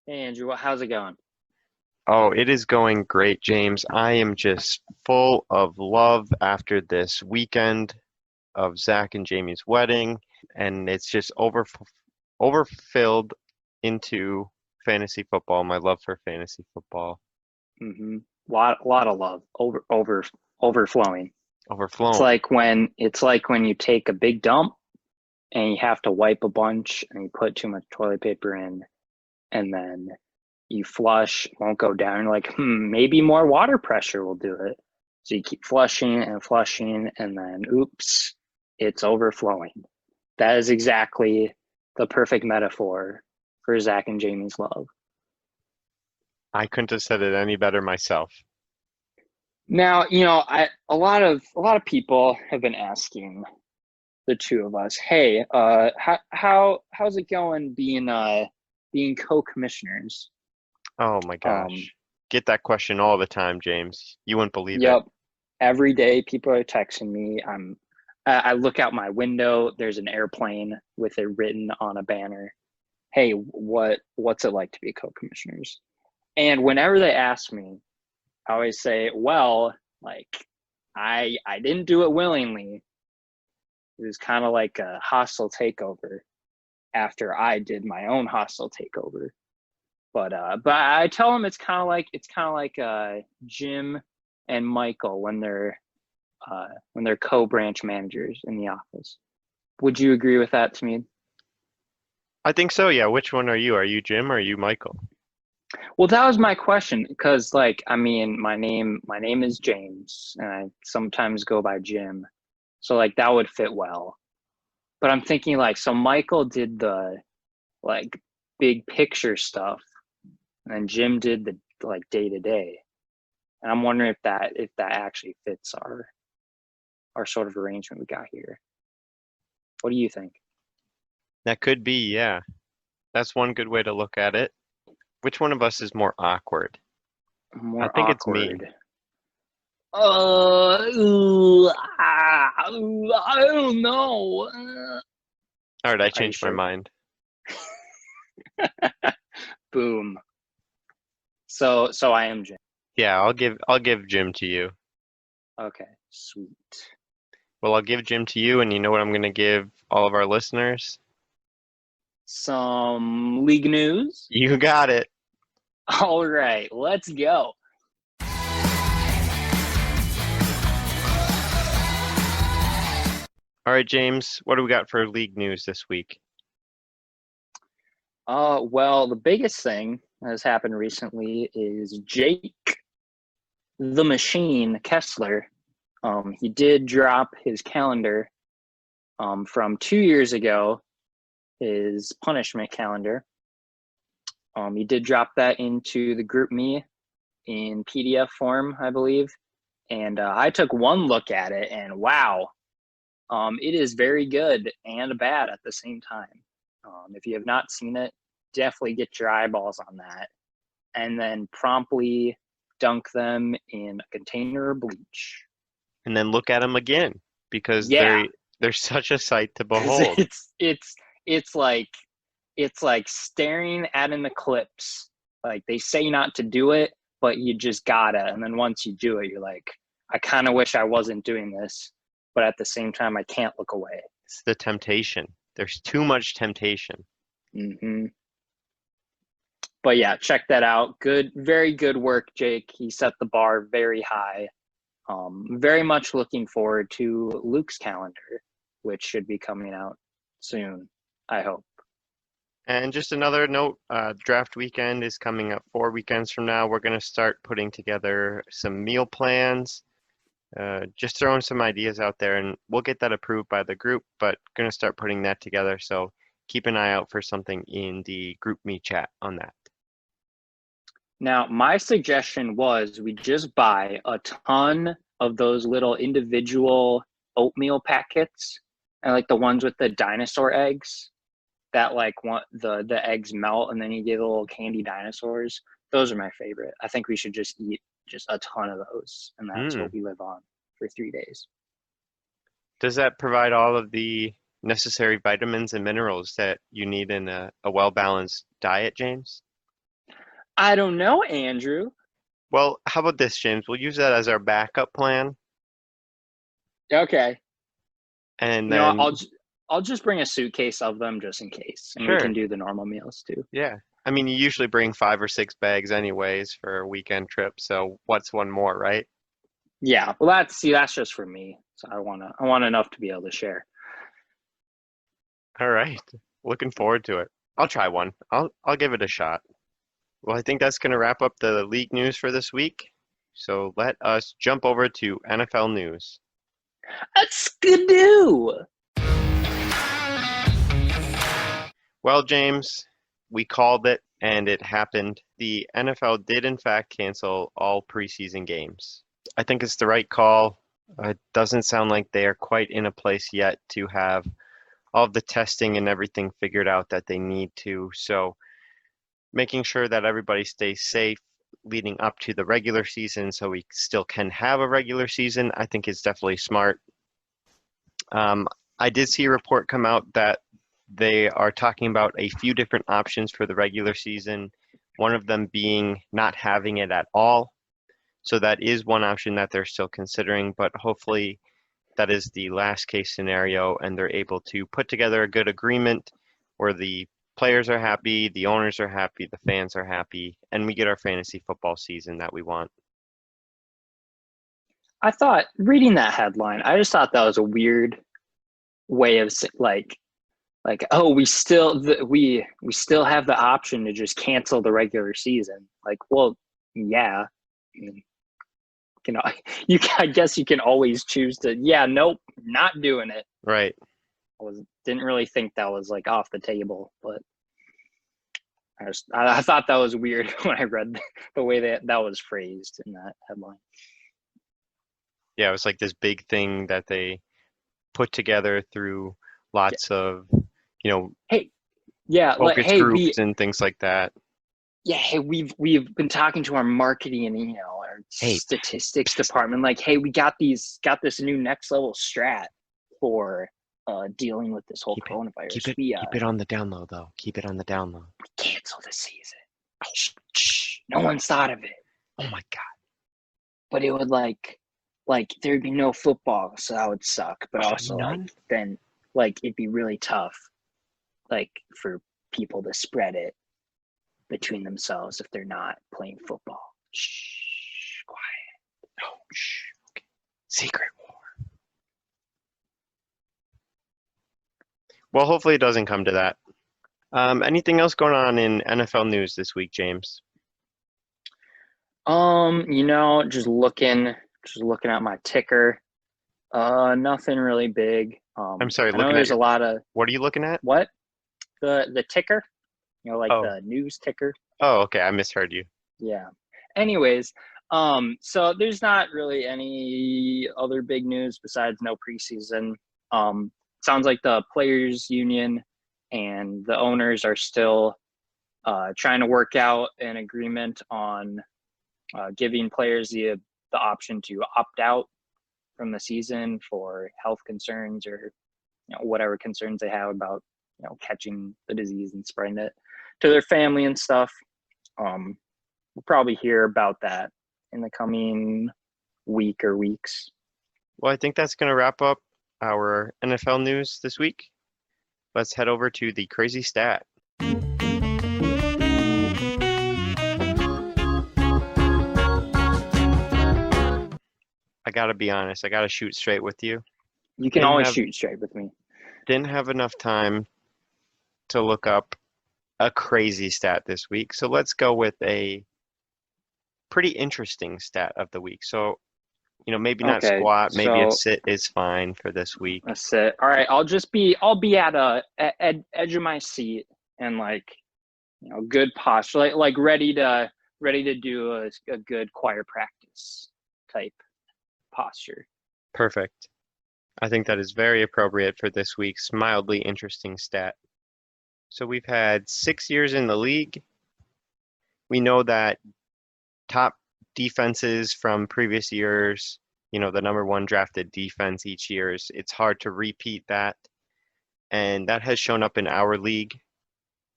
Hey Andrew, how's it going? Oh, it is going great, James. I am just full of love after this weekend of Zach and Jamie's wedding, and it's just overfilled into fantasy football, my love for fantasy football, Mm-hmm. Lot of love, overflowing. overflowing. It's like when you take a big dump and you have to wipe a bunch and you put too much toilet paper in, and then you flush, it won't go down. You're like, maybe more water pressure will do it. So you keep flushing and flushing, and then oops, it's overflowing. That is exactly the perfect metaphor for Zach and Jamie's love. I couldn't have said it any better myself. Now, a lot of people have been asking the two of us, hey, how's it going being co-commissioners? Oh my Um, gosh. Get that question all the time, James. You wouldn't believe it. yep, every day people are texting me. I look out my window, there's an airplane with it written on a banner. Hey, what's it like to be co-commissioners? And whenever they ask me, I always say, well, like I didn't do it willingly. It was kind of like a hostile takeover after I did my own hostile takeover. But I tell them it's kind of like Jim and Michael when they're co-branch managers in the office. Would you agree with that to me? I think so, yeah. Which one are you? Are you Jim or are you Michael? Well, that was my question because, like, I mean, my name is James, and I sometimes go by Jim, so like that would fit well. But I'm thinking like, so Michael did the like big picture stuff, and Jim did the like day to day. And I'm wondering if that actually fits our sort of arrangement we got here. What do you think? That could be, yeah. That's one good way to look at it. Which one of us is more awkward? I More think it's me. awkward. I don't know. All right, I Are you changed my sure? mind. Boom. So I am Jim. Yeah, I'll give Jim to you. Okay, sweet. Well, I'll give Jim to you, and you know what I'm gonna give all of our listeners? Some league news. You got it. All right, let's go. All right, James, what do we got for league news this week? Well, the biggest thing that has happened recently is Jake the Machine Kessler. He did drop his calendar from 2 years ago, his punishment calendar. He did drop that into the group me in PDF form, I believe. And I took one look at it, and wow, it is very good and bad at the same time. If you have not seen it, definitely get your eyeballs on that, and then promptly dunk them in a container of bleach. And then look at them again because Yeah, they're such a sight to because behold. it's like staring at an eclipse. Like they say not to do it, but you just gotta. And then once you do it, you're like, I kind of wish I wasn't doing this, but at the same time, I can't look away. It's the temptation. There's too much temptation. Hmm. But yeah, check that out. Good, very good work, Jake. He set the bar very high. Very much looking forward to Luke's calendar, which should be coming out soon, I hope. And just another note, draft weekend is coming up 4 weekends from now. We're going to start putting together some meal plans, just throwing some ideas out there, and we'll get that approved by the group, but going to start putting that together. So keep an eye out for something in the group me chat on that. Now, my suggestion was we just buy a ton of those little individual oatmeal packets, and like the ones with the dinosaur eggs that like want the eggs melt and then you get the little candy dinosaurs. Those are my favorite. I think we should just eat just a ton of those, and that's Mm. what we live on for 3 days. Does that provide all of the necessary vitamins and minerals that you need in a well-balanced diet, James? I don't know, Andrew. Well, how about this, James? We'll use that as our backup plan, Okay. and You know, then I'll just bring a suitcase of them just in case, and we can sure, do the normal meals too. yeah. I mean, you usually bring 5 or 6 bags anyways for a weekend trip, so what's one more, right? Yeah, well, that's just for me. So I want enough to be able to share. All right. Looking forward to it. I'll try one. I'll give it a shot. Well, I think that's going to wrap up the league news for this week. So let us jump over to NFL news. That's skidoo. Well, James, we called it and it happened. The NFL did in fact cancel all preseason games. I think it's the right call. It doesn't sound like they are quite in a place yet to have all of the testing and everything figured out that they need to. So making sure that everybody stays safe leading up to the regular season so we still can have a regular season, I think is definitely smart. Um, I did see a report come out that they are talking about a few different options for the regular season, one of them being not having it at all. So that is one option that they're still considering, but hopefully that is the last case scenario and they're able to put together a good agreement where the players are happy, the owners are happy, the fans are happy, and we get our fantasy football season that we want. I thought reading that headline, I just thought that was a weird way of like oh we still have the option to just cancel the regular season. Like, well, yeah, I mean, you know, I guess you can always choose to, yeah, nope, not doing it. Right. Didn't really think that was like off the table, but I thought that was weird when I read the way that was phrased in that headline. Yeah, it was like this big thing that they put together through Yeah. lots of, you know, Hey, yeah, like focus hey, groups and things like that. hey, we've been talking to our marketing and our Hey, statistics department. Like, hey, we got this new next level strat for dealing with this whole keep coronavirus. it, We keep it on the down low though. Keep it on the down low. cancel the season. Shh, no one's thought of it. Oh my God. But it would like there'd be no football, so that would suck. But also like None? then like it'd be really tough like for people to spread it between themselves if they're not playing football. Shh, quiet. No, shh. Okay. Secret war. Well, hopefully it doesn't come to that. Anything else going on in NFL news this week, James? Just looking at my ticker. Nothing really big. I'm sorry, I know looking at there's your, a lot of what are you looking at? what the ticker, like Oh, the news ticker. oh, okay, I misheard you. Yeah. Anyways, so there's not really any other big news besides no preseason. Sounds like the players union and the owners are still trying to work out an agreement on giving players the option to opt out from the season for health concerns or whatever concerns they have about catching the disease and spreading it to their family and stuff. We'll probably hear about that in the coming week or weeks. Well, I think that's going to wrap up our NFL news this week. Let's head over to the crazy stat. I gotta be honest, I gotta shoot straight with you. You can Didn't always have shoot straight with me. didn't have enough time to look up a crazy stat this week. So let's go with a pretty interesting stat of the week. So, maybe not Okay, squat, maybe a so sit is fine for this week. that's it. All right, I'll be at a edge of my seat and good posture, like ready to do a good choir practice type posture. Perfect. I think that is very appropriate for this week's mildly interesting stat. So we've had 6 years in the league. We know that top defenses from previous years, the number one drafted defense each year it's hard to repeat that. And that has shown up in our league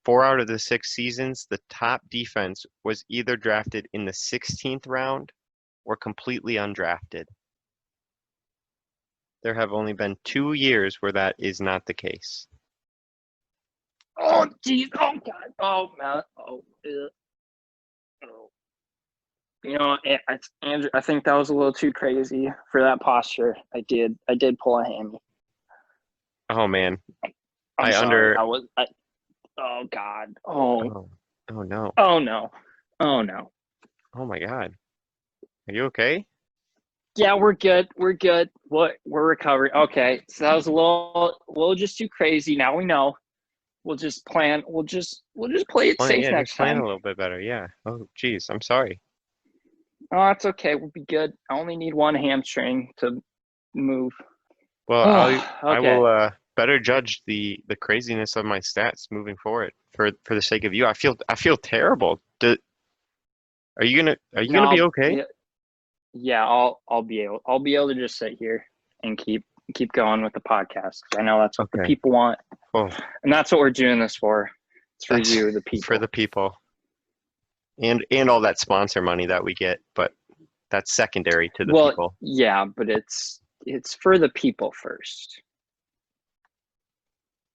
4 out of the 6 seasons, the top defense was either drafted in the 16th round or completely undrafted. There have only been 2 years where that is not the case. Oh, geez. Oh, God. Oh, man. Oh, oh. You know, Andrew, I think that was a little too crazy for that posture. I did pull a hammy. Oh man, I'm I sorry. under. Oh God. Oh. Oh no. Oh no. Oh no. Oh my God. Are you okay? Yeah, we're good. We're good. We're recovering. Okay, so that was a little just too crazy. Now we know. We'll just plan. We'll just play it safe Just next plan a time. little bit better. Yeah. Oh, geez. I'm sorry. Oh, that's okay. We'll be good. I only need one hamstring to move. Well, I Okay. will better judge the craziness of my stats moving forward for the sake of you. I feel terrible. Are you gonna be No. okay? Yeah. I'll be able to just sit here and keep going with the podcast because I know that's what the Okay. people want, Oh, and that's what we're doing this for. It's for that's you, the for people. the people and all that sponsor money that we get, but that's secondary to the Well, people. yeah, but it's for the people first,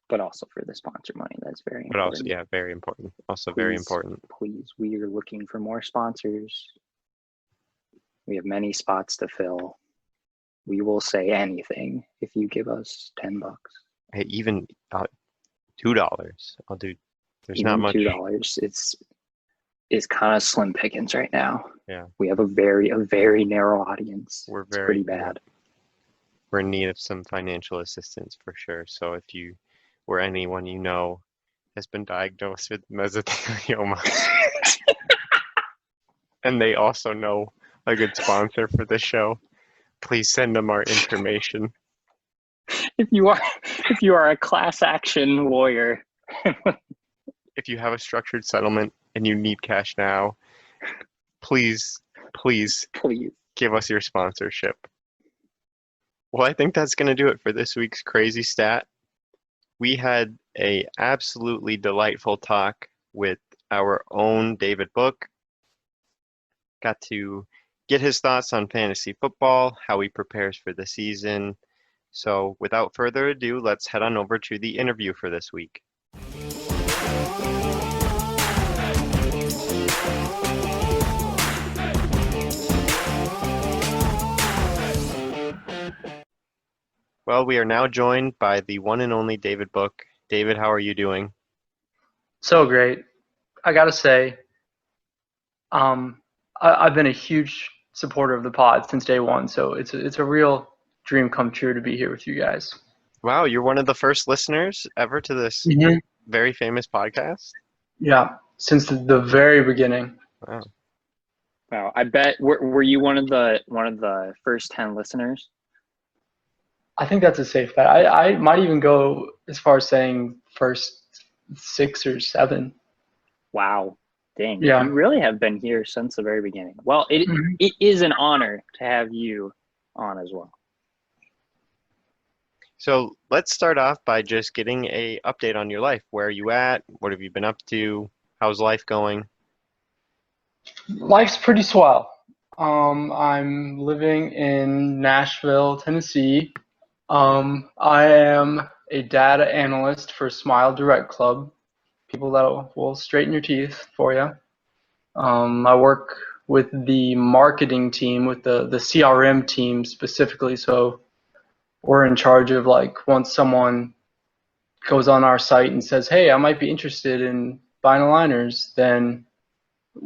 but also for the sponsor money. That's very But also, important. yeah, very important. Also very Please, important. please, we are looking for more sponsors. We have many spots to fill. We will say anything if you give us $10. Hey, even $2. I'll do. There's not Even much. $2. It's kind of slim pickings right now. Yeah, We have a very narrow audience. It's pretty yeah, bad. we're in need of some financial assistance for sure. So if you or anyone you know has been diagnosed with mesothelioma and they also know a good sponsor for the show, please send them our information. If you are a class action lawyer, If you have a structured settlement and you need cash now, please, please please. give us your sponsorship. Well, I think that's going to do it for this week's crazy stat. We had a absolutely delightful talk with our own David Booke. Got to get his thoughts on fantasy football, how he prepares for the season. So without further ado, let's head on over to the interview for this week. Well, we are now joined by the one and only David Booke. David, how are you doing? So great. I gotta say, I've been a huge supporter of the pod since day one, so it's a real dream come true to be here with you guys. Wow, you're one of the first listeners ever to this Mm-hmm. very famous podcast? Yeah, since the very beginning. Wow. Wow, I bet were you one of the first 10 listeners? I think that's a safe bet. I might even go as far as saying first 6 or 7. Wow, dang, Yeah. you really have been here since the very beginning. Well, Mhm. it is an honor to have you on as well. So let's start off by just getting a update on your life. Where are you at? What have you been up to? How's life going? Life's pretty swell. I'm living in Nashville, Tennessee. I am a data analyst for Smile Direct Club, people that will straighten your teeth for you. I work with the marketing team, with the CRM team specifically, so we're in charge of like once someone goes on our site and says, hey, I might be interested in buying aligners, then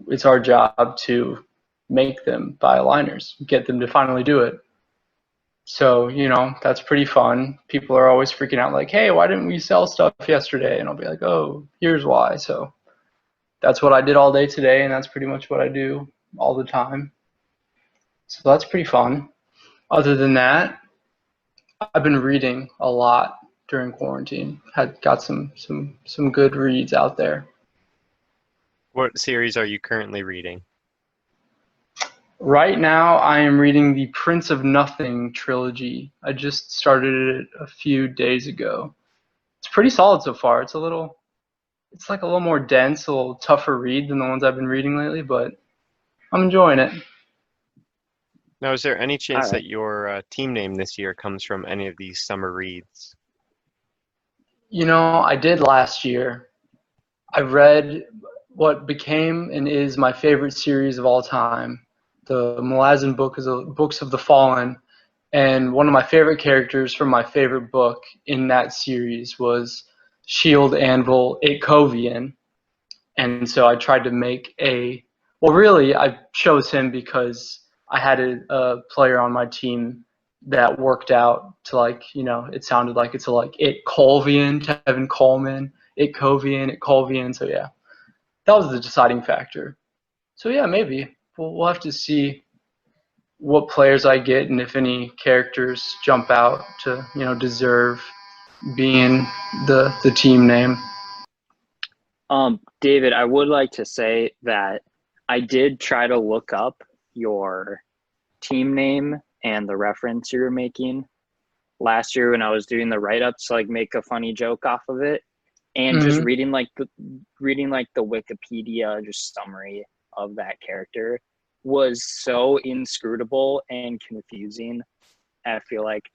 it's our job to make them buy aligners, get them to finally do it. So, that's pretty fun. People are always freaking out like, hey, why didn't we sell stuff yesterday? And I'll be like, oh, here's why. So that's what I did all day today, and that's pretty much what I do all the time. So that's pretty fun. Other than that, I've been reading a lot during quarantine. Got some good reads out there. What series are you currently reading? Right now, I am reading the Prince of Nothing trilogy. I just started it a few days ago. It's pretty solid so far. It's a little it's like a little more dense, a little tougher read than the ones I've been reading lately, but I'm enjoying it. Now, is there any All chance right. that your team name this year comes from any of these summer reads? I did last year. I read what became and is my favorite series of all time, the Malazan Books of the Fallen, and one of my favorite characters from my favorite book in that series was Shield Anvil Itkovian. And so I tried to make well, really, I chose him because I had a player on my team that worked out to it sounded like it's a It Colvian, Tevin Coleman, It Colvian. So yeah, that was the deciding factor. So yeah, maybe we'll have to see what players I get and if any characters jump out to deserve being the team name. David, I would like to say that I did try to look up your team name and the reference you were making last year when I was doing the write-ups to make a funny joke off of it, and just Hmm. reading the Wikipedia just summary of that character was so inscrutable and confusing. I feel like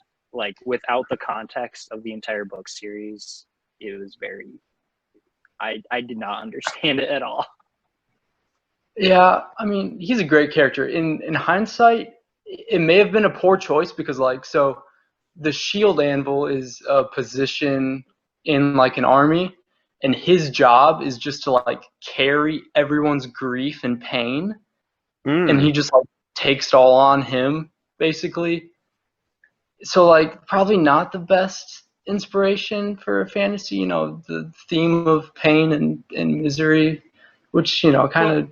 without the context of the entire book series, it was very I did not understand it at all. Yeah, I mean, he's a great character. In hindsight, it may have been a poor choice because the shield anvil is a position in an army, and his job is just to carry everyone's grief and pain, and Hmm. he just takes it all on him basically. So probably not the best inspiration for a fantasy, the theme of pain and misery, which kind Well, of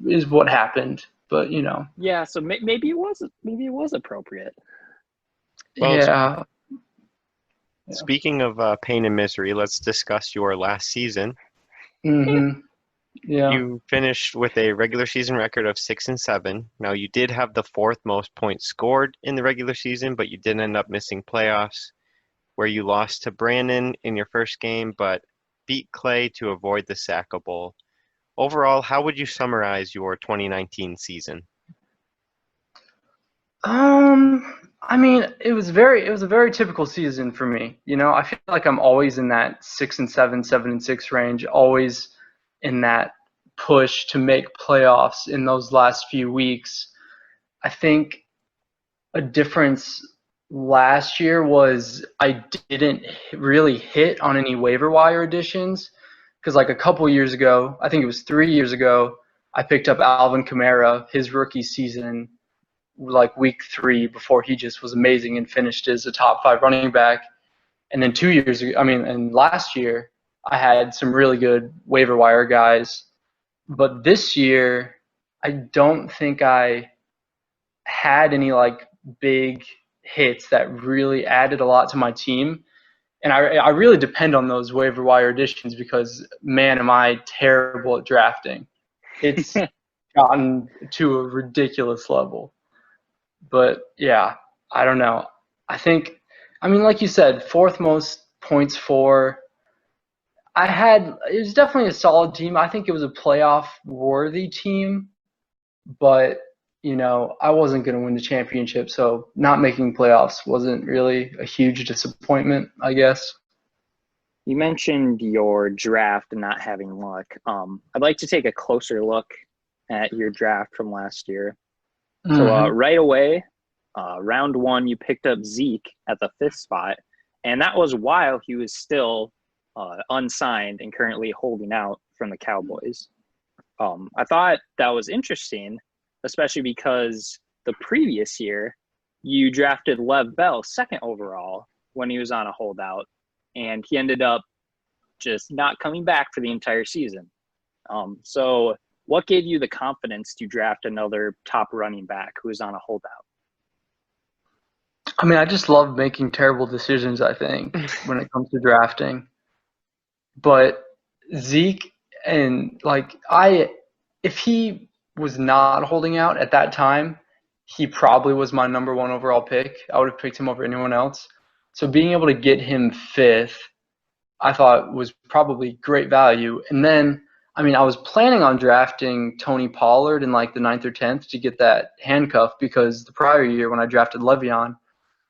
is what happened. But yeah, so maybe it was appropriate. Well, yeah, yeah. speaking of pain and misery, let's discuss your last season. Mhm. Yeah. You finished with a regular season record of 6-7. Now, you did have the fourth most points scored in the regular season, but you did end up missing playoffs, where you lost to Brandon in your first game, but beat Clay to avoid the Sacco Bowl. Overall, how would you summarize your 2019 season? I mean, it was a very typical season for me. I feel like I'm always in that 6-7, 7-6 range, always in that push to make playoffs in those last few weeks. I think a difference last year was I didn't really hit on any waiver wire additions because a couple years ago, I think it was 3 years ago, I picked up Alvin Kamara his rookie season week 3 before he just was amazing and finished as a top 5 running back. And then 2 years ago, and last year I had some really good waiver wire guys, but this year I don't think I had any big hits that really added a lot to my team. And I really depend on those waiver wire additions because, man, am I terrible at drafting. It's gotten to a ridiculous level. But yeah, I don't know. Like you said, fourth most points for. It was definitely a solid team. I think it was a playoff worthy team, but I wasn't going to win the championship, so not making playoffs wasn't really a huge disappointment, I guess. You mentioned your draft and not having luck. I'd like to take a closer look at your draft from last year. So Hmm. right away, round one, you picked up Zeke at the 5th spot, and that was while he was still unsigned and currently holding out from the Cowboys. I thought that was interesting, especially because the previous year you drafted Lev Bell 2nd overall when he was on a holdout, and he ended up just not coming back for the entire season. So what gave you the confidence to draft another top running back who is on a holdout? I mean, I just love making terrible decisions, I think, when it comes to drafting. But Zeke and if he was not holding out at that time, he probably was my number one overall pick. I would have picked him over anyone else. So being able to get him 5th I thought was probably great value. And then, I mean, I was planning on drafting Tony Pollard in like the ninth or 10th to get that handcuff because the prior year when I drafted Le'Veon,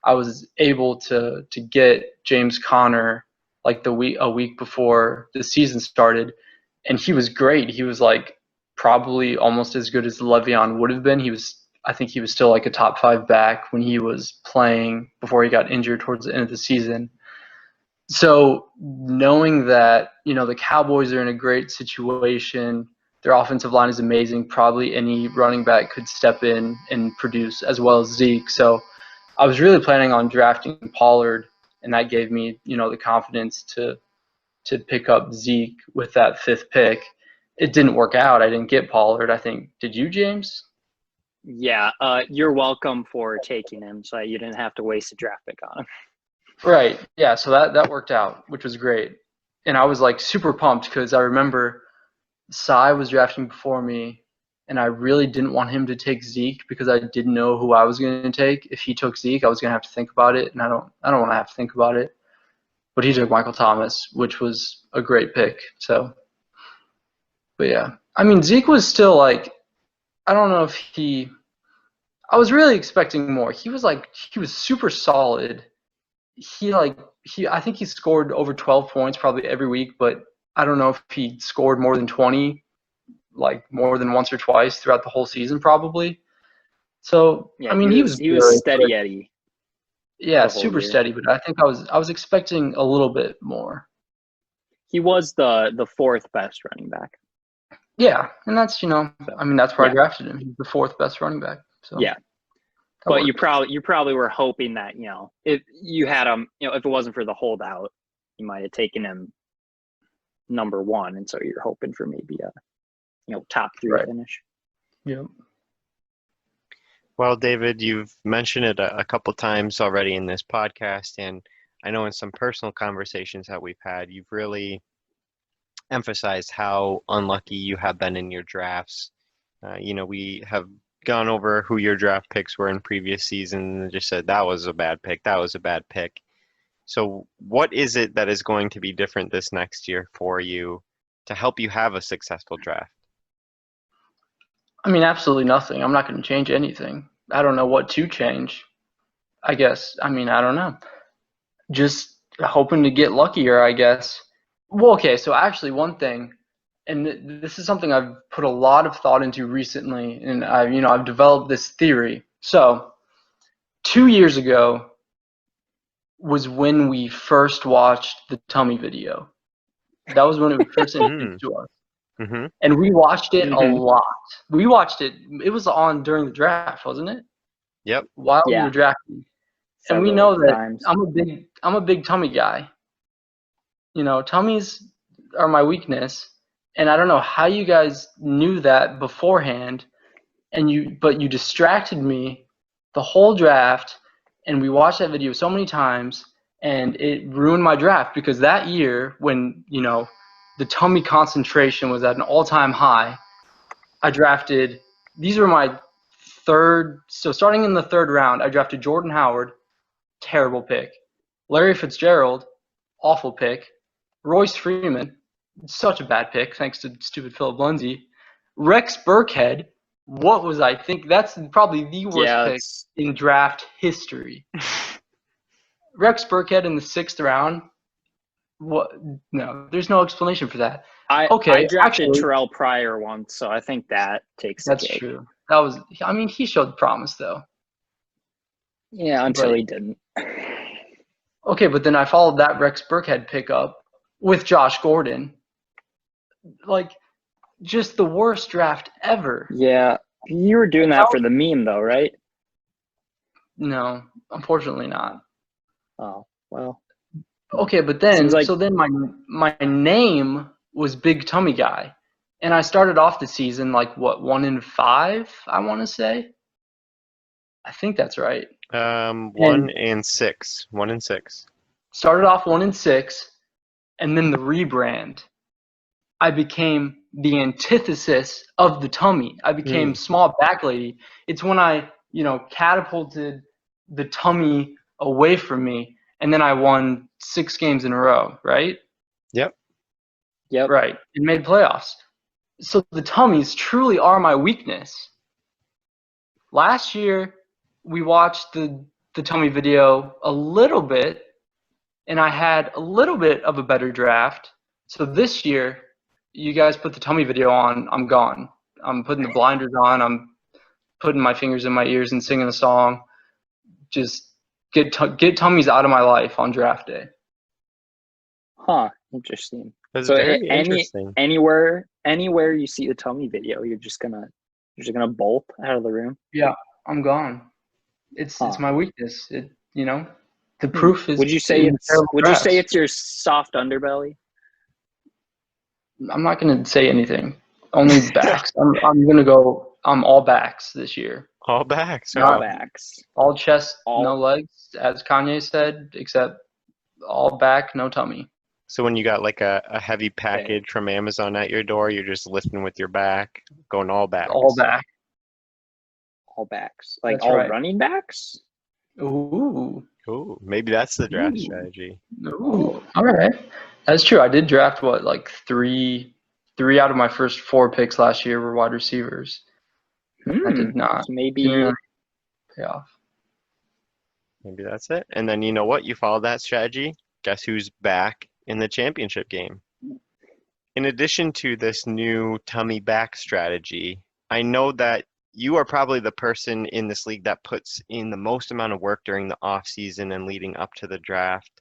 I was able to get James Conner like a week before the season started, and he was great. He was like probably almost as good as Le'Veon would have been. I think he was still like a top 5 back when he was playing before he got injured towards the end of the season. So knowing that, the Cowboys are in a great situation, their offensive line is amazing. Probably any running back could step in and produce as well as Zeke. So I was really planning on drafting Pollard, and that gave me, the confidence to pick up Zeke with that 5th pick. It didn't work out. I didn't get Pollard, I think. Did you, James? Yeah, you're welcome for taking him, so you didn't have to waste a draft pick on him. Right. Yeah, so that worked out, which was great. And I was like super pumped because I remember Cy was drafting before me, and I really didn't want him to take Zeke because I didn't know who I was going to take. If he took Zeke, I was going to have to think about it, and I don't want to have to think about it. But he took Michael Thomas, which was a great pick. So, but yeah, I mean Zeke was still like, I don't know if I was really expecting more. He was super solid. I think he scored over 12 points probably every week, but I don't know if he scored more than 20, like more than once or twice throughout the whole season probably. So, Yeah, I mean, he was was good, steady Eddie. yeah, The whole super year. steady, but I think I was expecting a little bit more. He was the 4th best running back. Yeah, and that's, I mean, that's where I Yeah. drafted him. He's the 4th best running back. So Yeah. But you probably were hoping that, if you had him, if it wasn't for the holdout, you might have taken him number 1, and so you're hoping for maybe a top 3 finish. Yeah. Well, David, you've mentioned it a couple times already in this podcast, and I know in some personal conversations that we've had, you've really emphasized how unlucky you have been in your drafts. We have gone over who your draft picks were in previous seasons and just said that was a bad pick, that was a bad pick. So what is it that is going to be different this next year for you to help you have a successful draft? I mean, absolutely nothing. I'm not going to change anything. I don't know what to change, I guess. I mean, I don't know. Just hoping to get luckier, I guess. Well, okay, so actually one thing, and this is something I've put a lot of thought into recently, and I've developed this theory. So 2 years ago was when we first watched the tummy video. That was when it was first introduced to us. Mm-hmm. And we watched it a lot. We watched it. It was on during the draft, wasn't it? Yep. While we were drafting. And we know that I'm a big tummy guy. Tummies are my weakness, and I don't know how you guys knew that beforehand, but you distracted me the whole draft, and we watched that video so many times, and it ruined my draft because that year when the tummy concentration was at an all-time high, I drafted. These were my third. So starting in the 3rd round, I drafted Jordan Howard. Terrible pick. Larry Fitzgerald, awful pick. Royce Freeman, such a bad pick, thanks to stupid Philip Lindsay. Rex Burkhead, what was I think? That's probably the worst pick in draft history. Rex Burkhead in the 6th round. What? No, there's no explanation for that. I drafted Terrell Pryor once, so I think that takes the cake. That's true. That was. I mean, he showed promise though. Yeah, until he didn't. Okay, but then I followed that Rex Burkhead pickup with Josh Gordon. Like, just the worst draft ever. Yeah, you were doing that for the meme though, right? No, unfortunately not. Oh, well. Okay, but then my name was Big Tummy Guy, and I started off the season like 1 in 5, I want to say. I think that's right. 1 in 6. 1 in 6. Started off 1 in 6, and then the rebrand. I became the antithesis of the tummy. I became small back lady. It's when I, catapulted the tummy away from me, and then I won 6 games in a row, right? Yep. right, and made playoffs. So the tummies truly are my weakness. Last year, we watched the tummy video a little bit, and I had a little bit of a better draft. So this year, you guys put the tummy video on, I'm gone. I'm putting the blinders on. I'm putting my fingers in my ears and singing a song. Just get tummies out of my life on draft day. Huh. Interesting. That's So very interesting. anywhere you see the tummy video, you're just gonna bolt out of the room. Yeah, I'm gone. It's Huh. my weakness. The proof is Would you say in the terrible drafts. it's your soft underbelly? I'm not gonna say anything. Only backs. I'm gonna go. I'm all backs this year. All backs. All Wow. backs. All chest, All no legs, as Kanye said, except all back, no tummy. So when you got like a heavy package from Amazon at your door, you're just lifting with your back, going all backs. All back. all backs. Like That's all right. running backs? Ooh. Ooh, maybe that's the draft Ooh. strategy. Ooh. All right. That's true. I did draft like three out of my first 4 picks last year were wide receivers. I did not. So maybe Didn't really pay off. Maybe that's it. And then you know what? You follow that strategy. Guess who's back in the championship game? In addition to this new tummy back strategy, I know that you are probably the person in this league that puts in the most amount of work during the off season and leading up to the draft.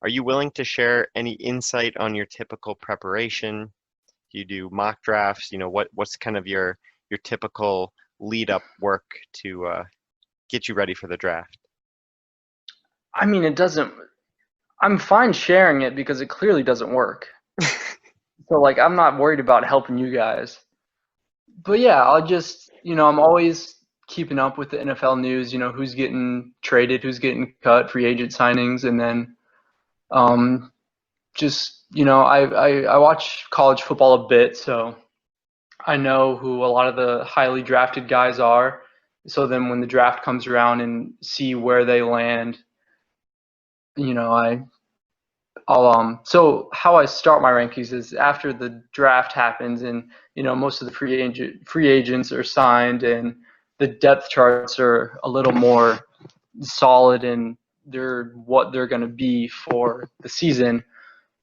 Are you willing to share any insight on your typical preparation? Do you do mock drafts? You know, what's kind of your typical lead up work to get you ready for the draft? I mean, it doesn't. I'm fine sharing it because it clearly doesn't work. So like, I'm not worried about helping you guys. But yeah, I'll just, I'm always keeping up with the NFL news. Who's getting traded, who's getting cut, free agent signings, and then just I watch college football a bit, so I know who a lot of the highly drafted guys are. So then when the draft comes around and see where they land, so how I start my rankings is after the draft happens and most of the free agents are signed and the depth charts are a little more solid and what they're going to be for the season.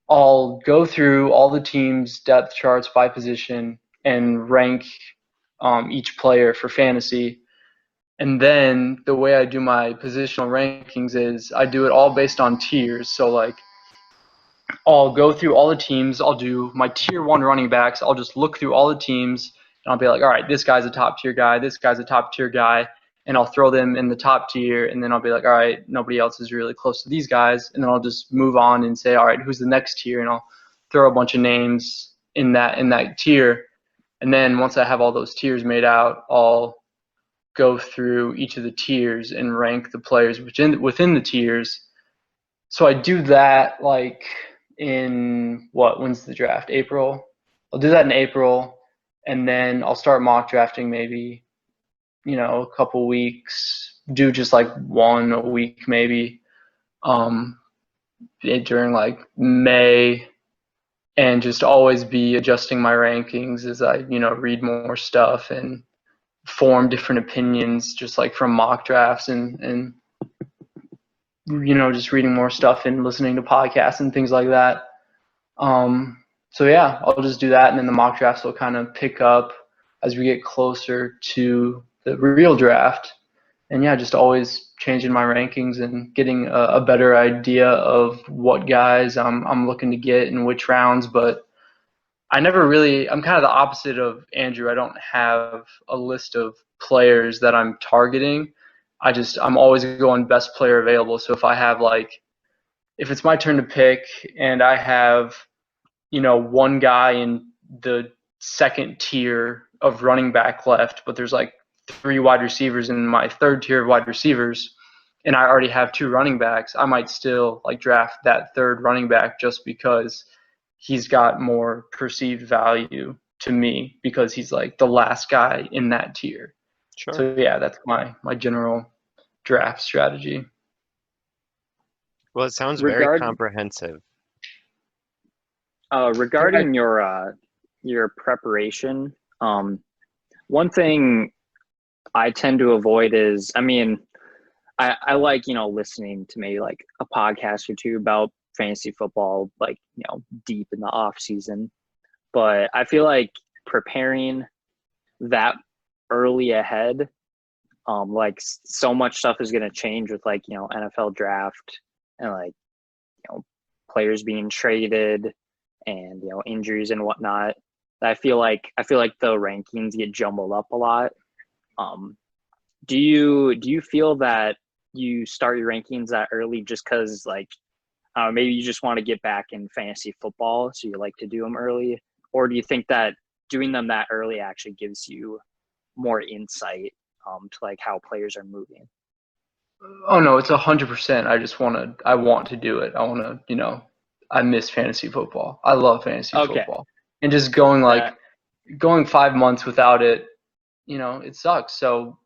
I'll go through all the teams' depth charts by position and rank each player for fantasy. And then the way I do my positional rankings is I do it all based on tiers. So like I'll go through all the teams. I'll do my tier 1 running backs. I'll just look through all the teams and I'll be like, all right, this guy's a top tier guy. This guy's a top tier guy. And I'll throw them in the top tier. And then I'll be like, all right, nobody else is really close to these guys. And then I'll just move on and say, all right, who's the next tier? And I'll throw a bunch of names in that tier. And then once I have all those tiers made out, I'll go through each of the tiers and rank the players within the tiers. So I do that like when's the draft? April. I'll do that in April, and then I'll start mock drafting maybe, a couple weeks. Do just like one a week maybe, during like May, and just always be adjusting my rankings as I, read more stuff and form different opinions just like from mock drafts and just reading more stuff and listening to podcasts and things like that. So yeah, I'll just do that, and then the mock drafts will kind of pick up as we get closer to the real draft. And yeah, just always changing my rankings and getting a better idea of what guys I'm looking to get in which rounds. But I'm kind of the opposite of Andrew. I don't have a list of players that I'm targeting. I'm always going best player available. So if it's my turn to pick and I have, one guy in the second tier of running back left, but there's like 3 wide receivers in my third tier of wide receivers, and I already have 2 running backs, I might still draft that third running back just because he's got more perceived value to me because he's like the last guy in that tier. Sure. So yeah, that's my general draft strategy. Well, it sounds very comprehensive. Regarding your preparation, one thing I tend to avoid is, I mean, I like, listening to maybe like a podcast or two about fantasy football, like, deep in the off season. But I feel like preparing that early ahead, like so much stuff is going to change with like, NFL draft and like, you know, players being traded and, injuries and whatnot. I feel like the rankings get jumbled up a lot. Um, do you feel that you start your rankings that early just because like maybe you just want to get back in fantasy football, so you like to do them early, or do you think that doing them that early actually gives you more insight to like how players are moving? Oh no, it's 100%. I want to do it. I want to, I miss fantasy football. I love fantasy Okay, football. And just going 5 months without it, it sucks. So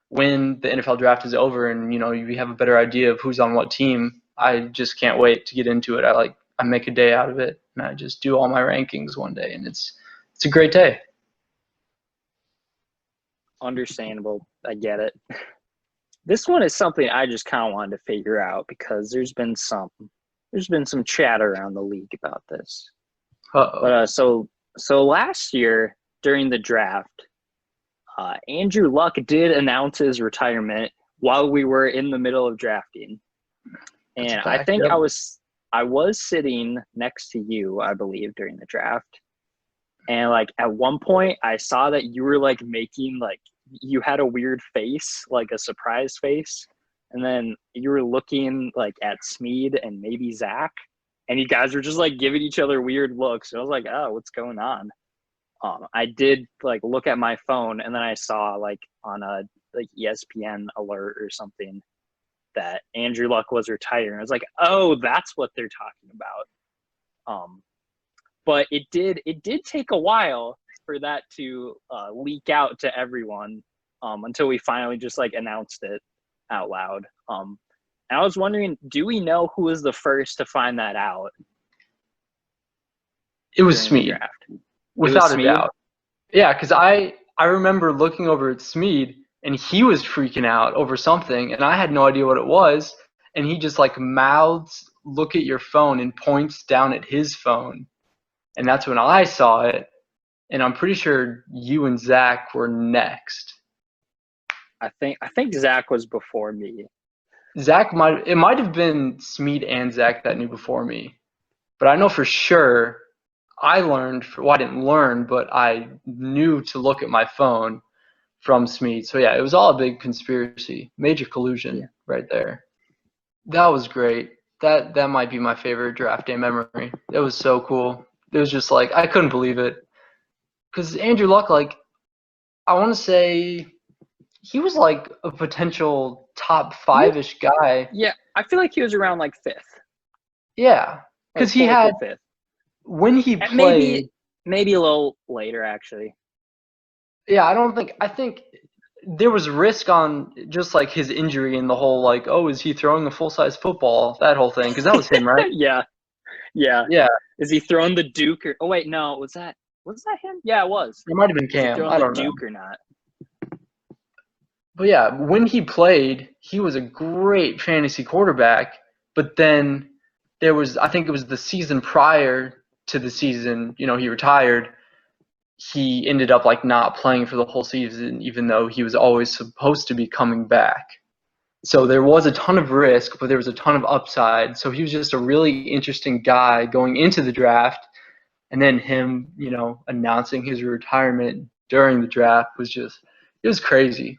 when the NFL draft is over and, you have a better idea of who's on what team, I just can't wait to get into it. I make a day out of it and I just do all my rankings one day and it's a great day. understandable. I get it. This one is something I just kind of wanted to figure out because there's been some chatter around the league about this. Uh-oh. But so last year during the draft, Andrew Luck did announce his retirement while we were in the middle of drafting, That's a and I fact. think Yep. I was sitting next to you, I believe, during the draft, and like at one point I saw that you were like making like you had a weird face, like a surprise face, and then you were looking like at Smeed and maybe Zach, and you guys were just like giving each other weird looks. And I was like, oh, what's going on? I did like look at my phone and then I saw like on a like ESPN alert or something that Andrew Luck was retiring. I was like, oh, that's what they're talking about. But it did take a while for that to leak out to everyone until we finally just like announced it out loud. And I was wondering, do we know who was the first to find that out It was during the Smead, draft? It was without a Smead? doubt. Yeah, because I remember looking over at Smead and he was freaking out over something and I had no idea what it was. And he just like mouths, "Look at your phone," and points down at his phone. And that's when I saw it. And I'm pretty sure you and Zach were next. I think Zach was before me. It might have been Smead and Zach that knew before me. But I know for sure I didn't learn, but I knew to look at my phone from Smead. So yeah, it was all a big conspiracy, major collusion right there. That was great. That might be my favorite draft day memory. It was so cool. It was just like I couldn't believe it because Andrew Luck, like I want to say, he was like a potential top five-ish guy. Yeah, I feel like he was around like fifth, Yeah, like because he fourth had or fifth. when he And played. maybe a little later actually. Yeah, I think there was risk on just like his injury and the whole like, oh, is he throwing a full-size football? That whole thing, because that was him, right? Yeah, yeah. Yeah, Is he throwing the Duke or? Oh wait, no. Was that him? Yeah, it was. it might have been Is he Cam. throwing I the don't know. Duke or not? But yeah, when he played, he was a great fantasy quarterback. But then I think it was the season prior to the season, he retired. He ended up like not playing for the whole season, even though he was always supposed to be coming back. So there was a ton of risk, but there was a ton of upside. So he was just a really interesting guy going into the draft. And then him, announcing his retirement during the draft it was crazy.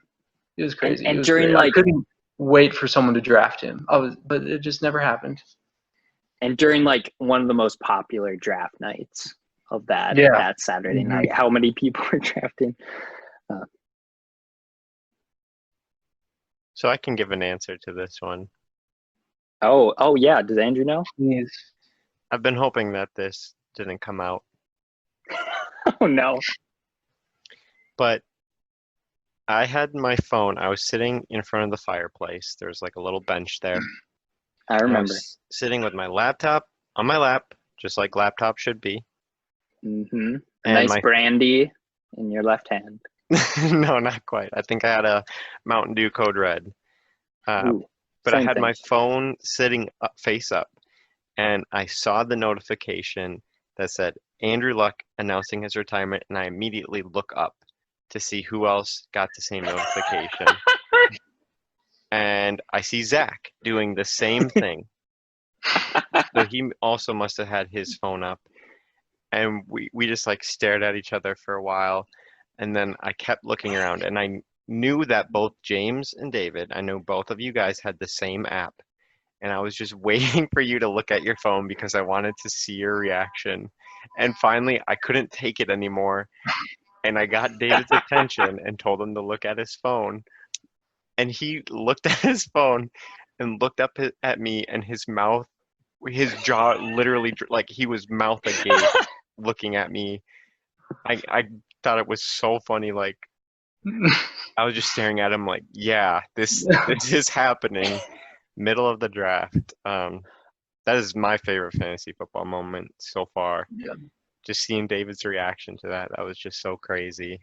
It was And crazy. It and was during great. I like couldn't wait for someone to draft him. But it just never happened. and during like one of the most popular draft nights of that Yeah. that Saturday Mhm. night, how many people were drafting? Uh, So I can give an answer to this one. oh yeah. Does Andrew know? Jeez. I've been hoping that this didn't come out, Oh no. but I had my phone. I was sitting in front of the fireplace. There's like a little bench there. I And I remember. was sitting with my laptop on my lap, just like laptops should be. Mm-hmm. A And nice brandy in your left hand. no, not quite. I think I had a Mountain Dew Code Red. Ooh, But I same had thing. my phone sitting up, face up, and I saw the notification that said Andrew Luck announcing his retirement, and I immediately look up to see who else got the same notification. And I see Zach doing the same thing. So he also must have had his phone up. And we just like stared at each other for a while. And then I kept looking around, and I knew that both James and David, I know both of you guys had the same app. And I was just waiting for you to look at your phone because I wanted to see your reaction. And finally, I couldn't take it anymore. And I got David's attention and told him to look at his phone. And he looked at his phone and looked up at me, and his jaw literally, like he was mouth agape looking at me. I thought it was so funny. Like, I was just staring at him like, yeah, this is happening. Middle of the draft. That is my favorite fantasy football moment so far. Yeah. Just seeing David's reaction to that was just so crazy.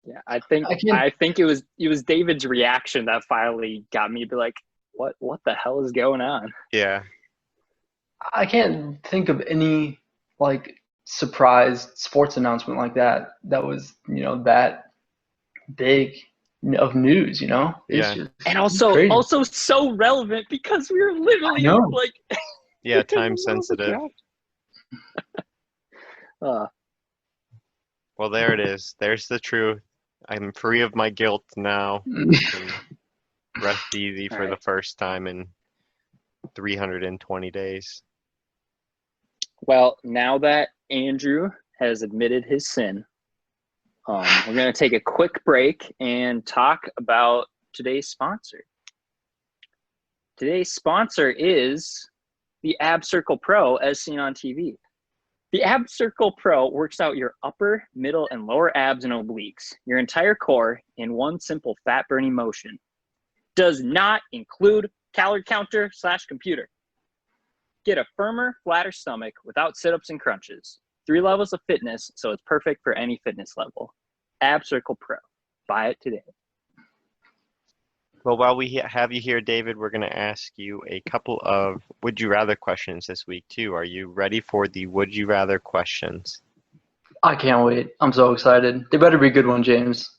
Yeah, I think it was David's reaction that finally got me to be like, what the hell is going on? Yeah. I can't think of any like surprise sports announcement like that was, that big of news, It's Yeah. just And crazy. also so relevant because we were literally I know. like Yeah, time sensitive. Well, there it is. There's the truth. I'm free of my guilt now. And rest easy for the first time in 320 days. Well, now that Andrew has admitted his sin, we're going to take a quick break and talk about today's sponsor. Today's sponsor is the Ab Circle Pro, as seen on TV. The Ab Circle Pro works out your upper, middle, and lower abs and obliques, your entire core, in one simple fat-burning motion. Does not include calorie counter / computer. Get a firmer, flatter stomach without sit-ups and crunches. 3 levels of fitness, so it's perfect for any fitness level. Ab Circle Pro. Buy it today. Well, while we have you here, David, we're going to ask you a couple of would you rather questions this week, too. Are you ready for the would you rather questions? I can't wait. I'm so excited. They better be a good one, James.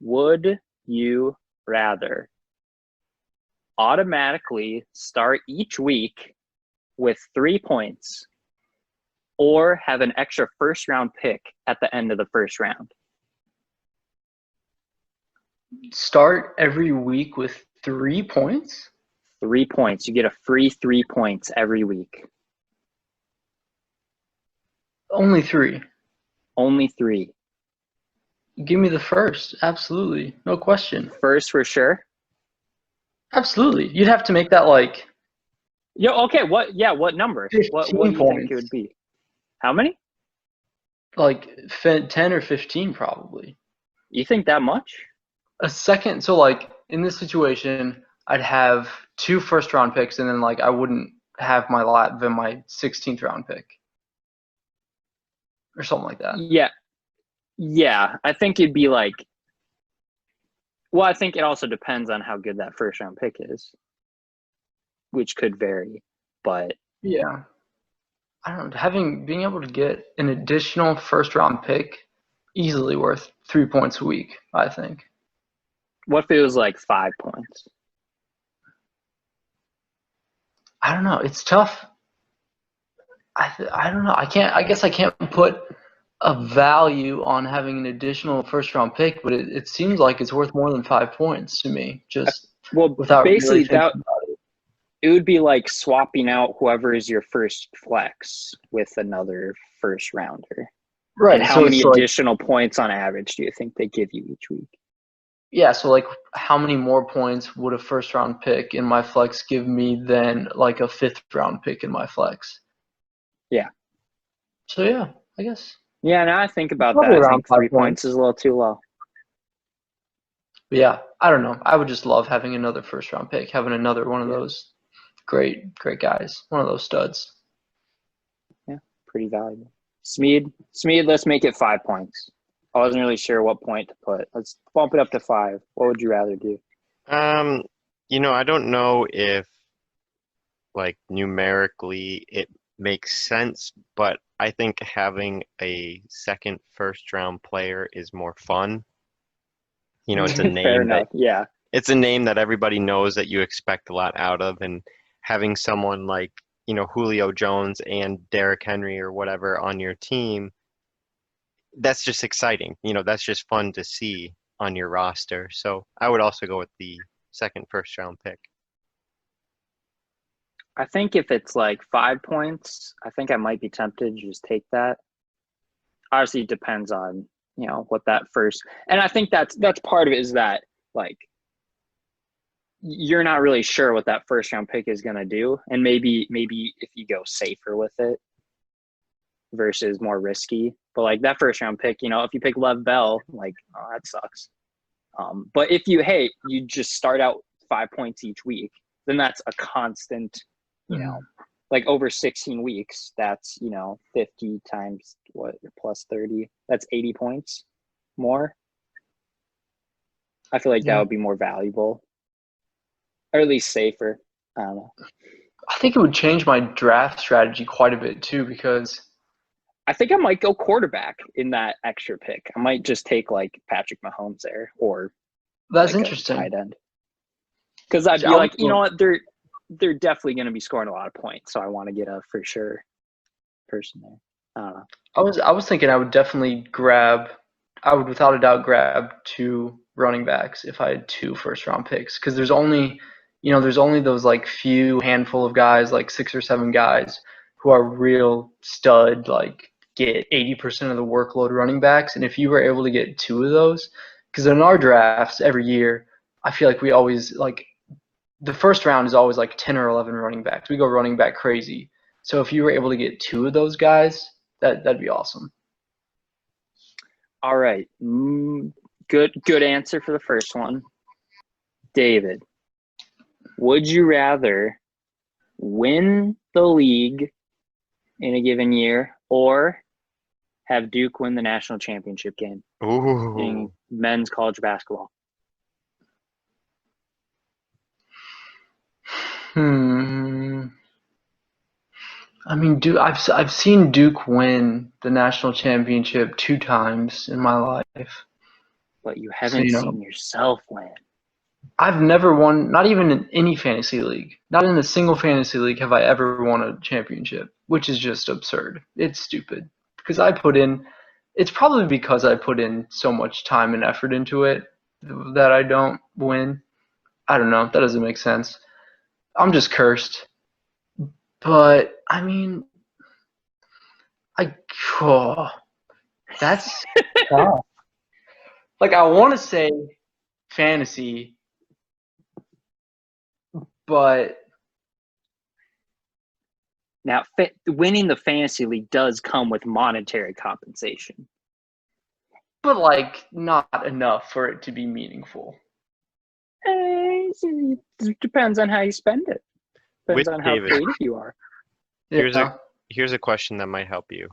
Would you rather automatically start each week with 3 points or have an extra first-round pick at the end of the first round? Start every week with 3 points? 3 points. You get a free 3 points every week. Only 3. Only 3. Give me the first. Absolutely. No question. First for sure? Absolutely. You'd have to make that like... Okay, what number? What do you think it would be? How many? Like 10 or 15 probably. You think that much? A second, so like in this situation, I'd have 2 first-round picks, and then like I wouldn't have my 16th round pick or something like that. Yeah. I think it'd be like. Well, I think it also depends on how good that first-round pick is, which could vary. But yeah, I don't know. Being able to get an additional first-round pick, easily worth 3 points a week, I think. What if it was like 5 points? I don't know. It's tough. I don't know. I guess I can't put a value on having an additional first-round pick, but it seems like it's worth more than 5 points to me. Just without basically really thinking about it. It would be like swapping out whoever is your first flex with another first rounder. Right. And how many additional points on average do you think they give you each week? Yeah, so like how many more points would a first round pick in my flex give me than like a 5th round pick in my flex? Yeah. So yeah, I guess. Yeah, now I think about Probably that. I around think 5 3 points is a little too low. But yeah, I don't know. I would just love having another first round pick, having another one of Yeah, those great guys, one of those studs. yeah, pretty valuable. Smeed, let's make it 5 points. I wasn't really sure what point to put. Let's bump it up to 5. What would you rather do? Um, I don't know if like numerically it makes sense, but I think having a second first round player is more fun. It's a Fair name that enough. Yeah. it's a name that everybody knows that you expect a lot out of, and having someone like, Julio Jones and Derrick Henry or whatever on your team, that's just exciting. That's just fun to see on your roster. So I would also go with the second first round pick. I think if it's like 5 points, I think I might be tempted to just take that. Obviously, it depends on what that first, and I think that's part of it is that like you're not really sure what that first round pick is going to do, and maybe if you go safer with it versus more risky, but like that first round pick, if you pick Lev Bell, like that sucks. But if you just start out 5 points each week, then that's a constant, like over 16 weeks, that's, 50 times what plus 30, that's 80 points more. I feel like that Yeah. would be more valuable or at least safer. I don't know. I think it would change my draft strategy quite a bit too because I think I might go quarterback in that extra pick. I might just take like Patrick Mahomes there or that's like a interesting. tight end. Because I'd See, be like, you know what, they're definitely going to be scoring a lot of points, so I want to get a for sure person there. I don't know. I was thinking I would without a doubt grab two running backs if I had two first round picks because there's only those like few handful of guys, like 6 or 7 guys who are real stud, like get 80% of the workload running backs. And if you were able to get two of those, because in our drafts every year, I feel like we always like the first round is always like 10 or 11 running backs. We go running back crazy. So if you were able to get two of those guys, that'd be awesome. All right. Good answer for the first one. David, would you rather win the league in a given year or have Duke win the national championship game in Ooh. men's college basketball? Hmm. I mean, I've seen Duke win the national championship 2 times in my life. But you So, haven't seen yourself win. I've never won, not even in any fantasy league. Not in a single fantasy league have I ever won a championship, which is just absurd. It's stupid. Because it's probably because I put in so much time and effort into it that I don't win. I don't know. That doesn't make sense. I'm just cursed. But, I mean, I, oh, that's tough. Like, I want to say fantasy, but Now, winning the fantasy league does come with monetary compensation. like not enough for it to be meaningful. It depends on how you spend it. Depends With on how David, creative you are. here's Yeah. here's a question that might help you.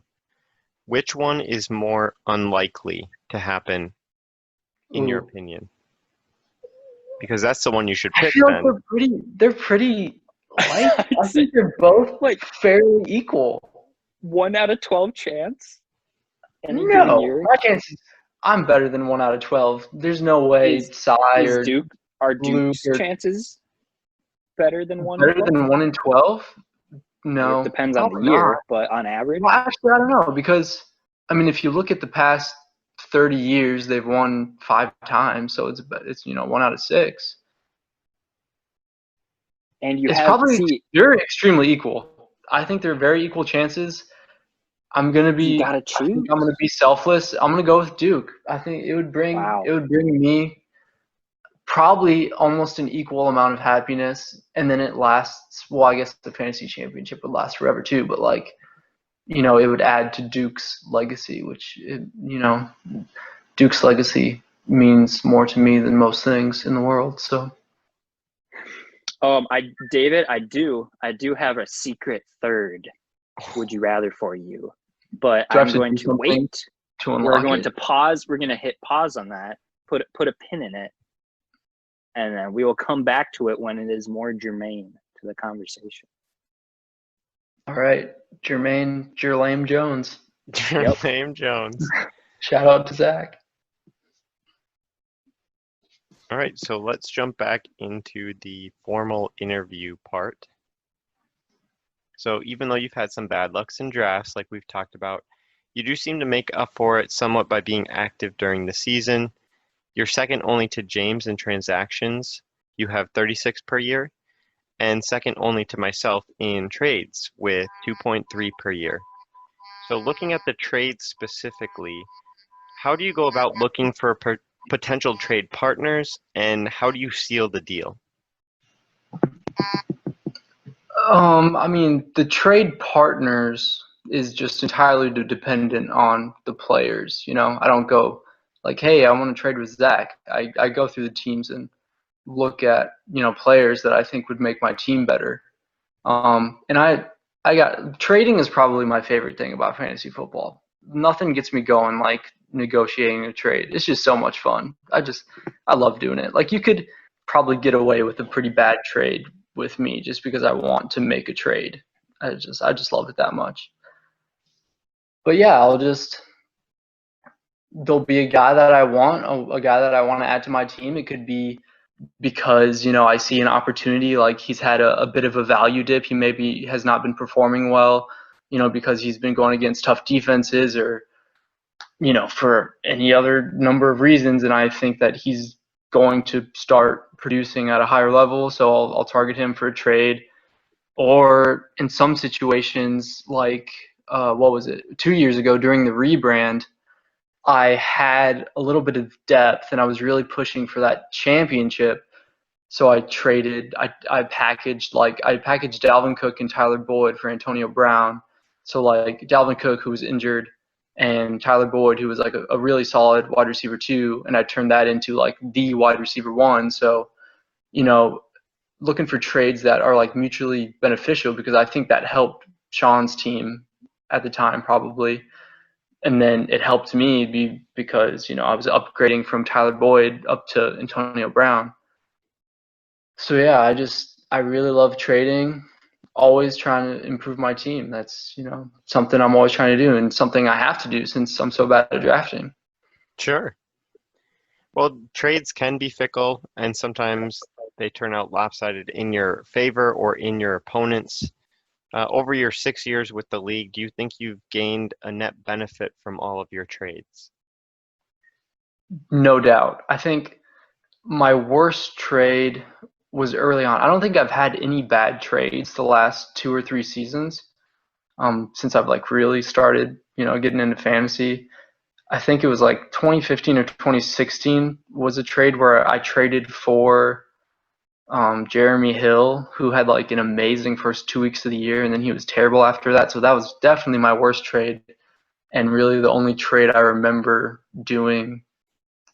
Which one is more unlikely to happen in your Ooh. opinion? Because that's the one you should I pick feel like then. they're pretty like I'd I say think they're both like fairly equal. 1 out of 12 chance any given No, year. my chances. I'm better than 1 out of 12. There's no way Is Cy is or Duke are Luke Duke's are chances better than 1 in better 12? than 1 in 12. It No, depends on the probably not. year, but on average, Well, actually, I don't know because I mean, if you look at the past 30 years, they've won 5 times, so it's 1 out of 6. and you It's have probably see they're extremely equal. I think they're very equal chances. you got to I think choose. I'm gonna be selfless. I'm gonna go with Duke. I think Wow. it would bring me probably almost an equal amount of happiness, and then it lasts. Well, I guess the fantasy championship would last forever too, but like it would add to Duke's legacy, which Duke's legacy means more to me than most things in the world. So, David, I do have a secret third would you rather for you, but do I I'm have to going do to something wait. to We're unlock going it? to pause. We're going to hit pause on that, put a pin in it, and then we will come back to it when it is more germane to the conversation. All right, Jermaine Jones. Yep. Jermaine Jones. Shout out to Zach. All right, so let's jump back into the formal interview part. So even though you've had some bad lucks in drafts, like we've talked about, you do seem to make up for it somewhat by being active during the season. You're second only to James in transactions. You have 36 per year, and second only to myself in trades with 2.3 per year. So looking at the trades specifically, how do you go about looking for potential trade partners, and how do you seal the deal? I mean, the trade partners is just entirely dependent on the players. I don't go like, hey, I want to trade with Zach. I go through the teams and look at, players that I think would make my team better. And I got trading is probably my favorite thing about fantasy football. Nothing gets me going like negotiating a trade. It's just so much fun. I love doing it. Like you could probably get away with a pretty bad trade with me just because I want to make a trade. I just love it that much. But yeah, there'll be a guy that I want, a guy that I want to add to my team. It could be because I see an opportunity, like he's had a bit of a value dip. He maybe has not been performing well, because he's been going against tough defenses or for any other number of reasons, and I think that he's going to start producing at a higher level, so I'll target him for a trade. Or in some situations, like what was it, 2 years ago during the rebrand, I had a little bit of depth and I was really pushing for that championship. So I packaged Dalvin Cook and Tyler Boyd for Antonio Brown. So like Dalvin Cook, who was injured, and Tyler Boyd, who was like a really solid wide receiver 2, and I turned that into like the wide receiver 1. So, you know, looking for trades that are like mutually beneficial, because I think that helped Sean's team at the time probably. And then it helped me because, I was upgrading from Tyler Boyd up to Antonio Brown. So yeah, I really love trading, always trying to improve my team. That's, something I'm always trying to do and something I have to do since I'm so bad at drafting. Sure. Well, trades can be fickle, and sometimes they turn out lopsided in your favor or in your opponent's. Over your 6 years with the league, do you think you've gained a net benefit from all of your trades? No doubt. I think my worst trade was early on. I don't think I've had any bad trades the last 2 or 3 seasons, since I've like really started, getting into fantasy. I think it was like 2015 or 2016 was a trade where I traded for Jeremy Hill, who had like an amazing first 2 weeks of the year, and then he was terrible after that. So that was definitely my worst trade, and really the only trade I remember doing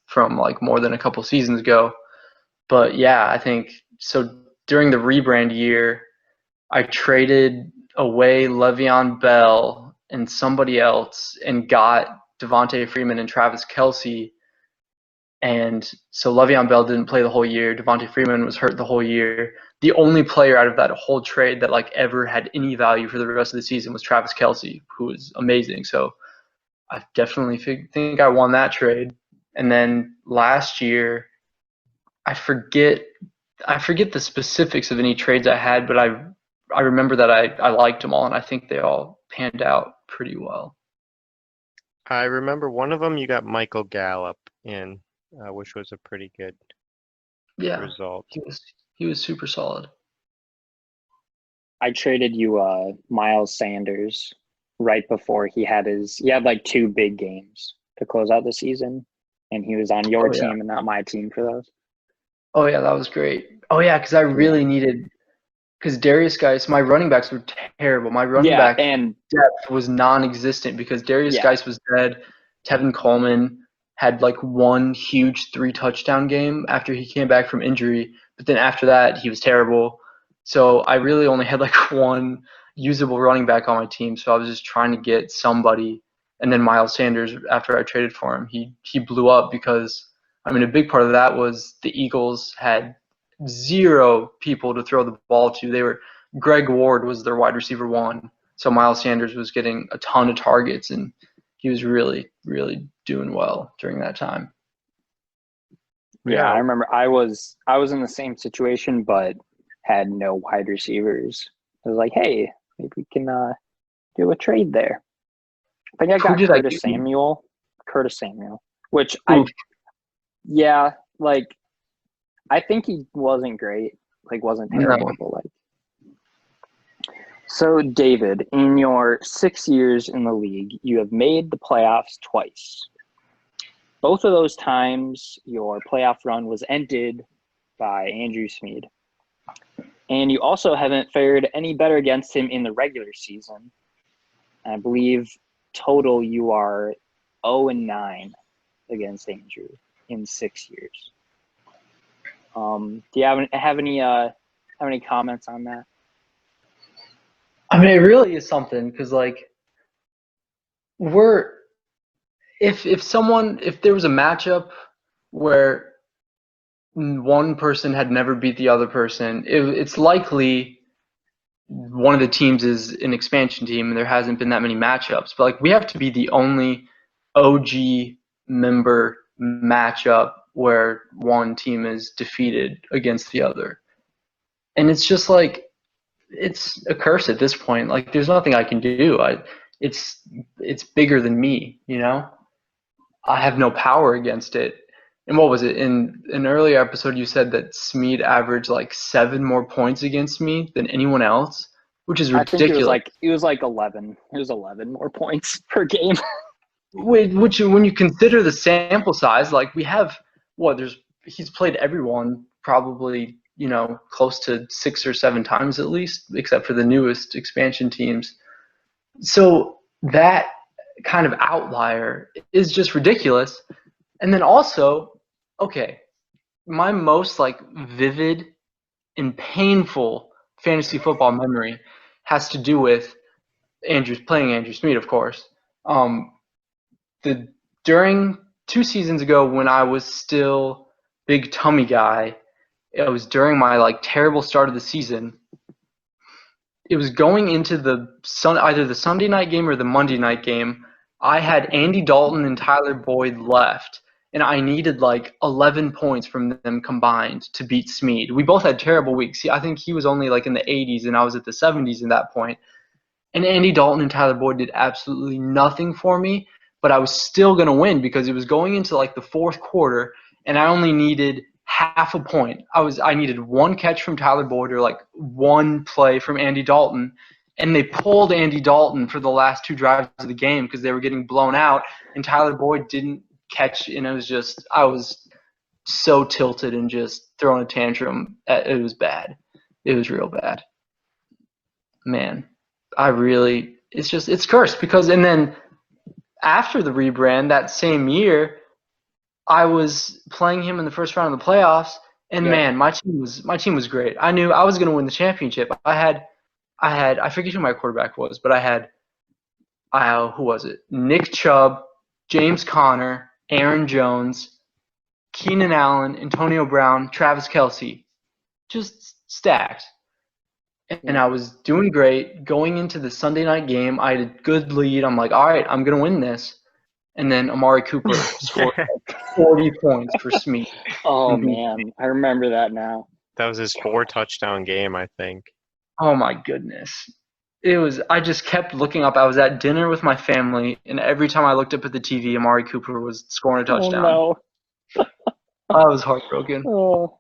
from like more than a couple seasons ago. But yeah, I think so. During the rebrand year, I traded away Le'Veon Bell and somebody else and got Devontae Freeman and Travis Kelce. And so Le'Veon Bell didn't play the whole year. Devontae Freeman was hurt the whole year. The only player out of that whole trade that like ever had any value for the rest of the season was Travis Kelce, who was amazing. So I definitely think I won that trade. And then last year, I forget the specifics of any trades I had, but I remember that I liked them all, and I think they all panned out pretty well. I remember one of them you got Michael Gallup in, which was a pretty good result. He was super solid. I traded you Miles Sanders right before he had like 2 big games to close out the season, and he was on your team and not my team for those. Oh yeah, that was great. Oh yeah, because I really needed, because Darius Geis, my running backs were terrible. My running back and depth was non-existent because Darius Geis was dead. Tevin Coleman had like one huge 3 touchdown game after he came back from injury, but then after that he was terrible. So I really only had like one usable running back on my team. So I was just trying to get somebody. And then Miles Sanders, after I traded for him, he blew up because I mean a big part of that was the Eagles had 0 people to throw the ball to. Greg Ward was their wide receiver one, so Miles Sanders was getting a ton of targets, and he was really, really doing well during that time. Yeah, I Yeah. remember I was in the same situation, but had no wide receivers. I was like, hey, maybe we can do a trade there. I think I Who got did I get? Curtis Samuel, which Oof. yeah, like I think he wasn't great, like wasn't terrible, No. but like. So David, in your 6 years in the league, you have made the playoffs twice. Both of those times, your playoff run was ended by Andrew Smead. And you also haven't fared any better against him in the regular season. I believe total you are 0-9 against Andrew in 6 years. Do you have any comments on that? I mean, it really is something because like we're if there was a matchup where one person had never beat the other person, it's likely one of the teams is an expansion team and there hasn't been that many matchups. But like we have to be the only OG member matchup where one team is defeated against the other. And it's just like it's a curse at this point. Like there's nothing I can do. It's bigger than me, you know? I have no power against it. And what was it? In an earlier episode you said that Smead averaged like 7 more points against me than anyone else, which is I think ridiculous. it was like 11. It was 11 more points per game. Which when you consider the sample size, like we have he's played everyone probably, close to 6 or 7 times at least, except for the newest expansion teams. So that kind of outlier is just ridiculous. And then also, okay, my most like vivid and painful fantasy football memory has to do with playing Andrew Smead, of course. The during 2 seasons ago when I was still big tummy guy, it was during my like terrible start of the season. It was going into either the Sunday night game or the Monday night game. I had Andy Dalton and Tyler Boyd left, and I needed like 11 points from them combined to beat Smead. We both had terrible weeks. I think he was only like in the 80s and I was at the 70s at that point. And Andy Dalton and Tyler Boyd did absolutely nothing for me, but I was still going to win because it was going into like the fourth quarter, and I only needed half a point. I needed one catch from Tyler Boyd or like one play from Andy Dalton, and they pulled Andy Dalton for the last 2 drives of the game because they were getting blown out, and Tyler Boyd didn't catch, and I was so tilted and just throwing a tantrum. It was bad. It was real bad. Man. It's cursed because, and then after the rebrand that same year, I was playing him in the first round of the playoffs, and Yeah. man, my team was great. I knew I was going to win the championship. I forget who my quarterback was, but who was it? Nick Chubb, James Conner, Aaron Jones, Keenan Allen, Antonio Brown, Travis Kelce, just stacked. And I was doing great. Going into the Sunday night game, I had a good lead. I'm like, all right, I'm going to win this. And then Amari Cooper scored like 40 points for Smead. Oh man, I remember that now. That was his 4 touchdown game, I think. Oh my goodness. I just kept looking up. I was at dinner with my family, and every time I looked up at the TV, Amari Cooper was scoring a touchdown. Oh no. I was heartbroken. Oh.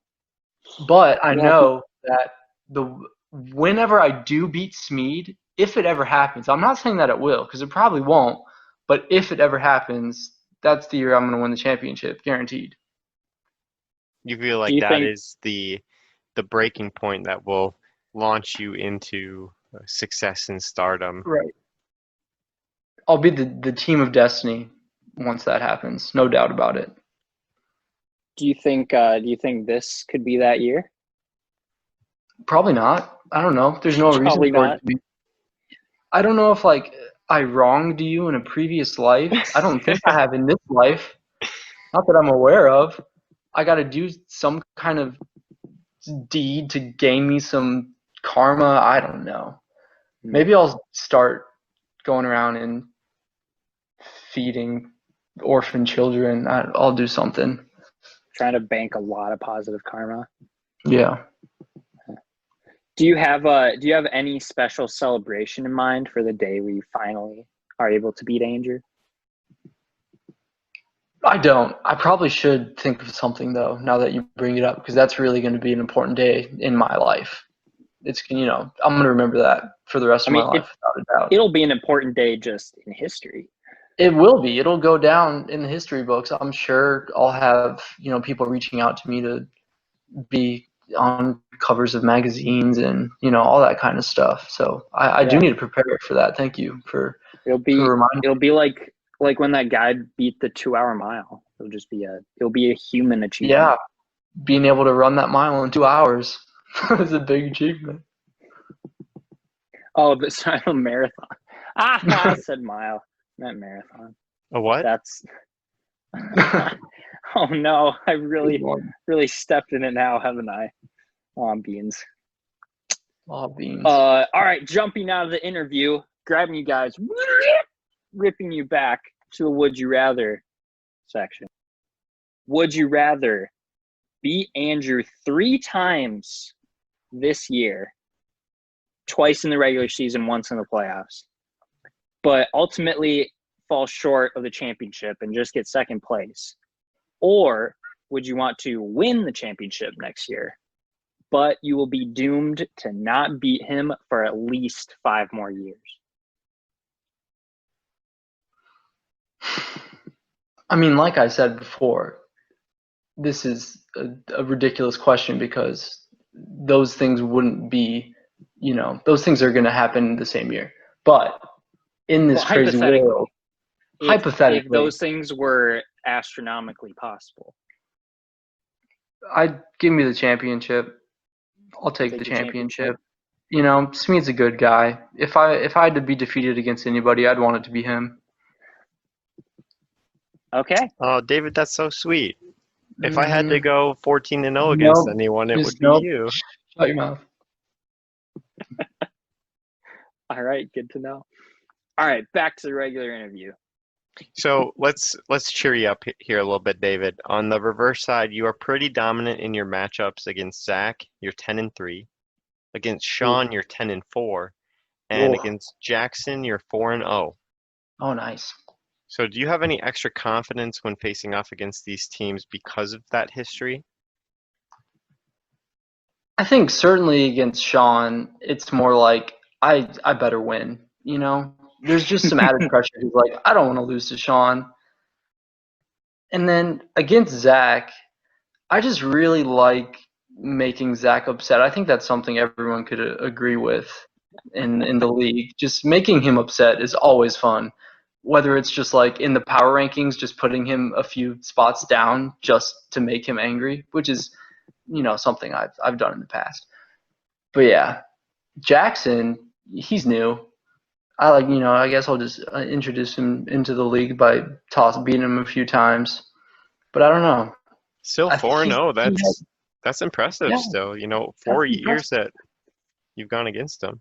But I Yeah. know that whenever I do beat Smead, if it ever happens, I'm not saying that it will, because it probably won't, but if it ever happens, that's the year I'm going to win the championship, guaranteed. You feel like that is the breaking point that will launch you into success and stardom. Right. I'll be the team of destiny. once that happens. No doubt about it. Do you think this could be that year? Probably not. I don't know. There's no reason Probably for it not. to be. I don't know if like I wronged you in a previous life. I don't think I have in this life. Not that I'm aware of. I got to do some kind of deed to gain me some karma. I don't know. Maybe I'll start going around and feeding orphan children. I'll do something. Trying to bank a lot of positive karma. Yeah. Do you have any special celebration in mind for the day where you finally are able to beat Anger? I don't. I probably should think of something though, now that you bring it up, because that's really going to be an important day in my life. It's, I'm going to remember that for the rest of my life, without a doubt. It'll be an important day just in history. It will be. It'll go down in the history books. I'm sure I'll have, people reaching out to me to be on covers of magazines and, all that kind of stuff. So I do need to prepare for that. Thank you for reminding me. It'll be like when that guy beat the 2-hour mile. It'll be a human achievement. Yeah. Being able to run that mile in 2 hours is a big achievement. Oh, but sorry, a marathon. I said mile, not marathon. A what? That's. Oh no! I really stepped in it now, haven't I? Oh, beans. Oh, beans. All right, jumping out of the interview, grabbing you guys, ripping you back to the Would You Rather section. Would you rather beat Andrew 3 times this year, twice in the regular season, once in the playoffs, but ultimately fall short of the championship and just get second place? Or would you want to win the championship next year, but you will be doomed to not beat him for at least 5 more years? I mean, like I said before, this is a ridiculous question because those things wouldn't be, those things are going to happen the same year. But in this crazy world, hypothetically, if those things were astronomically possible, I'd give me the championship. I'll take the championship. Smeed's a good guy. If I had to be defeated against anybody, I'd want it to be him. Okay. Oh, David, that's so sweet. If I had to go 14-0 against anyone, it would be you. Shut your mouth. All right, good to know. All right, back to the regular interview. So let's cheer you up here a little bit, David. On the reverse side, you are pretty dominant in your matchups against Zach. You're 10-3. Against Sean, you're 10-4, and against Jackson, you're 4-0. Oh, nice. So do you have any extra confidence when facing off against these teams because of that history? I think certainly against Sean, it's more like I better win. There's just some added pressure. He's like, I don't want to lose to Sean. And then against Zach, I just really like making Zach upset. I think that's something everyone could agree with in the league. Just making him upset is always fun. Whether it's just like in the power rankings, just putting him a few spots down just to make him angry, which is, something I've done in the past. But yeah, Jackson, he's new. I guess I'll just introduce him into the league by beating him a few times. But I don't know. Still 4-0. That's impressive. Yeah, still, 4 years that you've gone against him.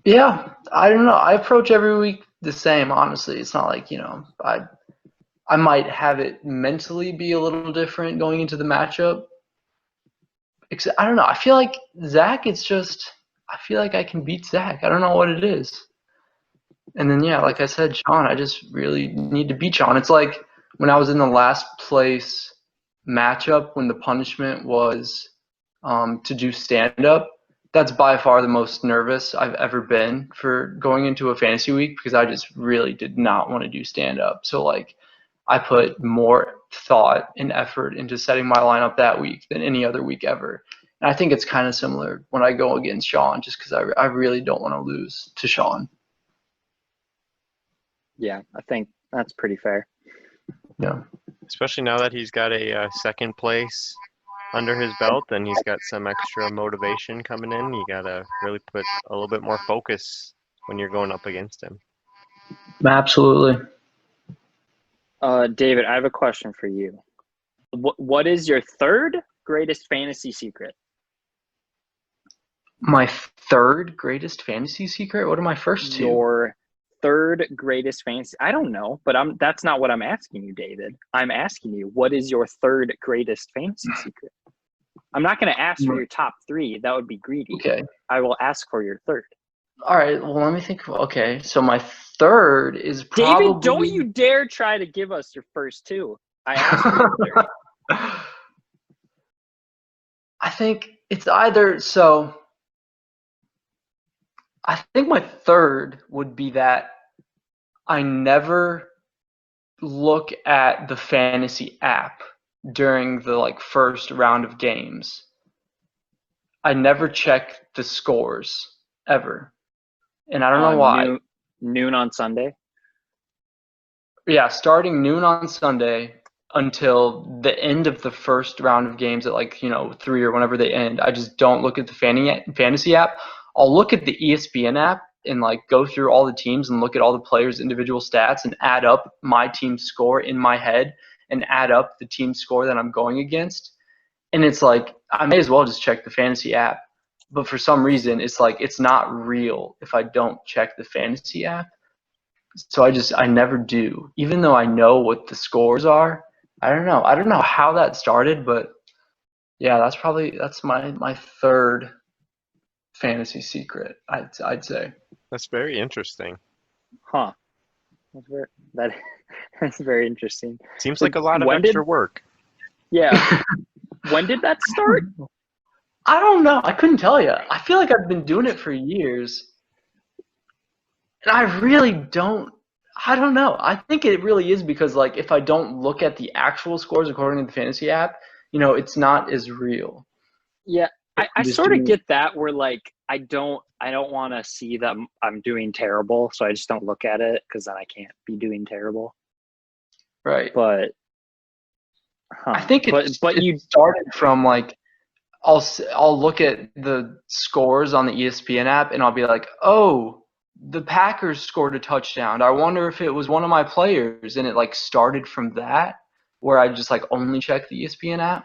Yeah, I don't know. I approach every week the same, honestly. It's not like, I might have it mentally be a little different going into the matchup. I don't know. I feel like Zach, I feel like I can beat Zach. I don't know what it is. And then, yeah, like I said, Sean, I just really need to beat Sean. It's like when I was in the last place matchup when the punishment was to do stand-up. That's by far the most nervous I've ever been for going into a fantasy week because I just really did not want to do stand-up. So, I put more thought and effort into setting my lineup that week than any other week ever. And I think it's kind of similar when I go against Sean just because I really don't want to lose to Sean. Yeah, I think that's pretty fair. Yeah. Especially now that he's got a second place under his belt and he's got some extra motivation coming in. You gotta really put a little bit more focus when you're going up against him. Absolutely. David, I have a question for you. What is your third greatest fantasy secret? My third greatest fantasy secret? What are my first two? Your third greatest fantasy. I don't know, but that's not what I'm asking you, David. I'm asking you, what is your third greatest fantasy secret? I'm not going to ask for your top three. That would be greedy. Okay. I will ask for your third. All right. Well, let me think. Okay. So my third is probably. David, don't you dare try to give us your first two. I asked for your third. I think it's either so. I think my third would be that I never look at the fantasy app during the first round of games. I never check the scores ever. And I don't know why. Noon on Sunday? Yeah, starting noon on Sunday until the end of the first round of games at 3 or whenever they end. I just don't look at the fantasy app. I'll look at the ESPN app and go through all the teams and look at all the players' individual stats and add up my team's score in my head and add up the team score that I'm going against. And it's I may as well just check the fantasy app. But for some reason, it's not real if I don't check the fantasy app. So I never do. Even though I know what the scores are, I don't know. I don't know how that started, but yeah, that's my third fantasy secret, I'd say. That's very interesting. Huh. That's very interesting. Seems like a lot of extra work. Yeah. When did that start? I don't know. I couldn't tell you. I feel like I've been doing it for years. And I really don't. I don't know. I think it really is because if I don't look at the actual scores according to the fantasy app, it's not as real. Yeah, I sort of get that where I don't want to see that I'm doing terrible, so I just don't look at it because then I can't be doing terrible. Right. But I think you started from I'll look at the scores on the ESPN app and I'll be like, oh, the Packers scored a touchdown. I wonder if it was one of my players, and it started from that, where I just only check the ESPN app.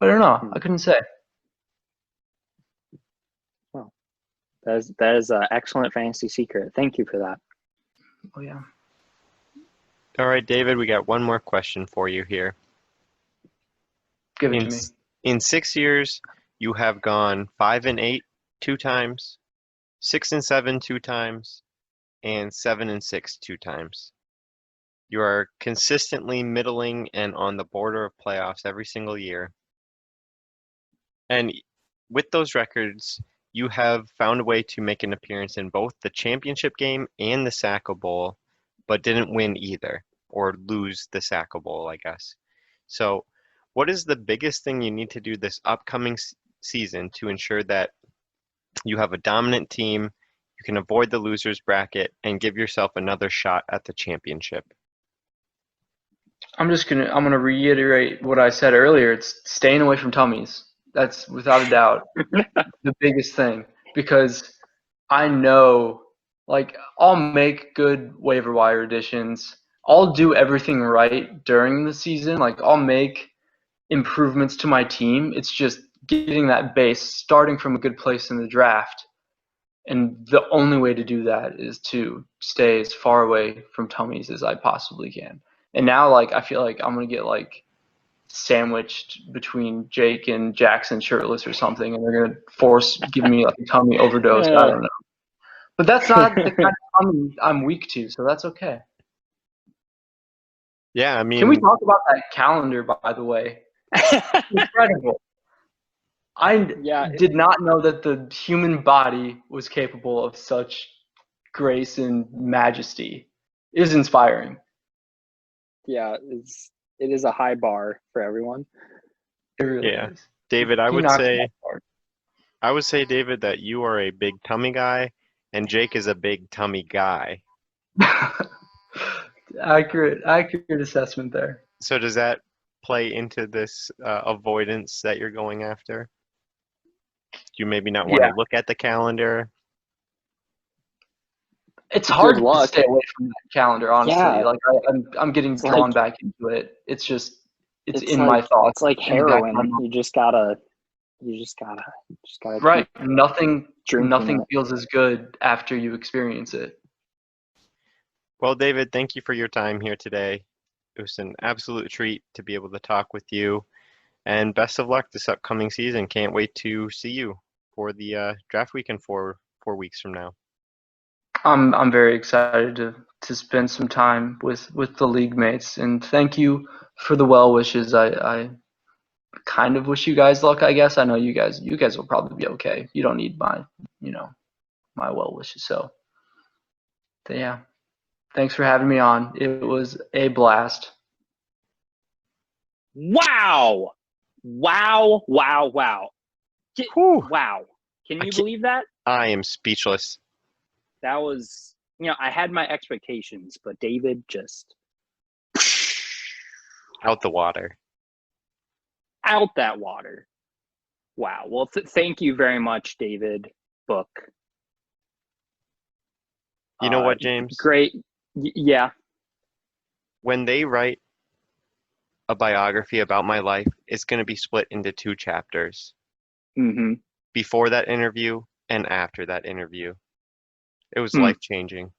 I don't know. I couldn't say. Well, that is an excellent fantasy secret. Thank you for that. Oh yeah. All right, David, we got one more question for you here. Give it to me. In 6 years, you have gone 5-8 2 times, 6-7 2 times, and 7-6 2 times. You are consistently middling and on the border of playoffs every single year. And with those records, you have found a way to make an appearance in both the championship game and the Sacco Bowl, but didn't win either, or lose the Sacco Bowl, I guess. So what is the biggest thing you need to do this upcoming season to ensure that you have a dominant team, you can avoid the loser's bracket, and give yourself another shot at the championship? I'm gonna reiterate what I said earlier. It's staying away from tummies. That's without a doubt the biggest thing, because I know I'll make good waiver wire additions. I'll do everything right during the season. I'll make improvements to my team. It's just getting that base, starting from a good place in the draft. And the only way to do that is to stay as far away from tummies as I possibly can. And now, I feel like I'm going to get, sandwiched between Jake and Jackson shirtless or something, and they're going to give me, a tummy overdose. I don't know. But that's not the kind of tummy I'm weak to, so that's okay. Yeah, I mean... Can we talk about that calendar, by the way? Incredible. I did not know that the human body was capable of such grace and majesty. It is inspiring. Yeah, it is a high bar for everyone. It really is. David, I would say, David, that you are a big tummy guy, and Jake is a big tummy guy. Accurate assessment there. So does that play into this avoidance that you're going after? Do you maybe not want to Yeah, look at the calendar? it's Good hard to luck. stay away from that calendar, honestly. Yeah, Like I'm getting it's like drawn back into it. It's just it's it's in my like thoughts, it's like in the back of my heroin. mind. You just gotta Right. keep drinking Nothing it. feels as good after you experience it. Well, David, thank you for your time here today. It was an absolute treat to be able to talk with you, and best of luck this upcoming season. Can't wait to see you for the draft weekend 4 weeks from now. I'm very excited to spend some time with the league mates, and thank you for the well wishes. I kind of wish you guys luck, I guess. I know you guys will probably be okay. You don't need my well wishes. So yeah. Thanks for having me on. It was a blast. Wow! Wow! Wow! Wow! Whew, Wow! Can I you can't, believe that? I am speechless. That was, I had my expectations, but David just Out the water. out that water. Wow. Well, thank you very much, David, Booke. You know what, James? Great. Yeah. When they write a biography about my life, it's going to be split into 2 chapters. Mm-hmm. Before that interview and after that interview. It was Hmm. life-changing.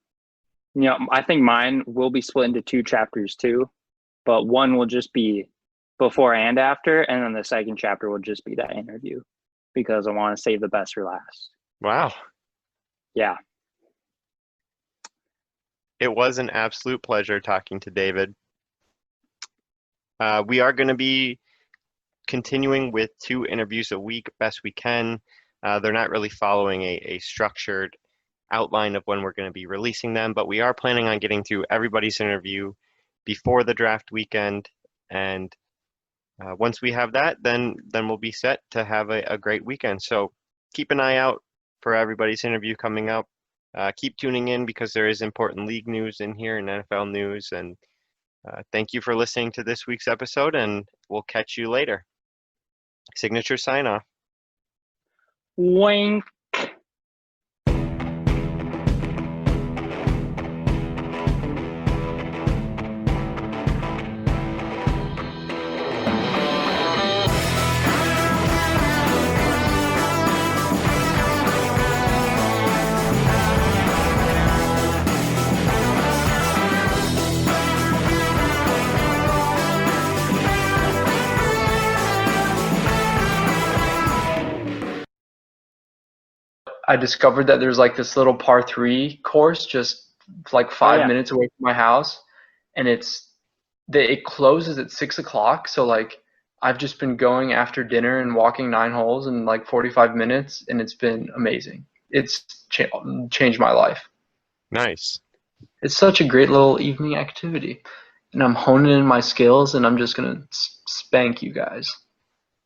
I think mine will be split into 2 chapters too, but one will just be before and after, and then the second chapter will just be that interview because I want to save the best for last. Wow. Yeah. It was an absolute pleasure talking to David. We are going to be continuing with 2 interviews a week, best we can. They're not really following a structured outline of when we're going to be releasing them, but we are planning on getting through everybody's interview before the draft weekend. And once we have that, then we'll be set to have a great weekend. So keep an eye out for everybody's interview coming up. Keep tuning in because there is important league news in here and NFL news. And thank you for listening to this week's episode, and we'll catch you later. Signature sign off. Wink. I discovered that there's like this little par three course just like Oh, 5 minutes away from my house, and it closes at 6 o'clock. So like I've just been going after dinner and walking 9 holes in like 45 minutes, and it's been amazing. It's changed my life. Nice. It's such a great little evening activity, and I'm honing in my skills, and I'm just gonna spank you guys.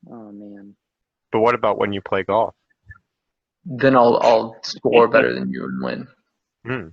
Oh man. But what about when you play golf? Then I'll score better than you and win. Hmm.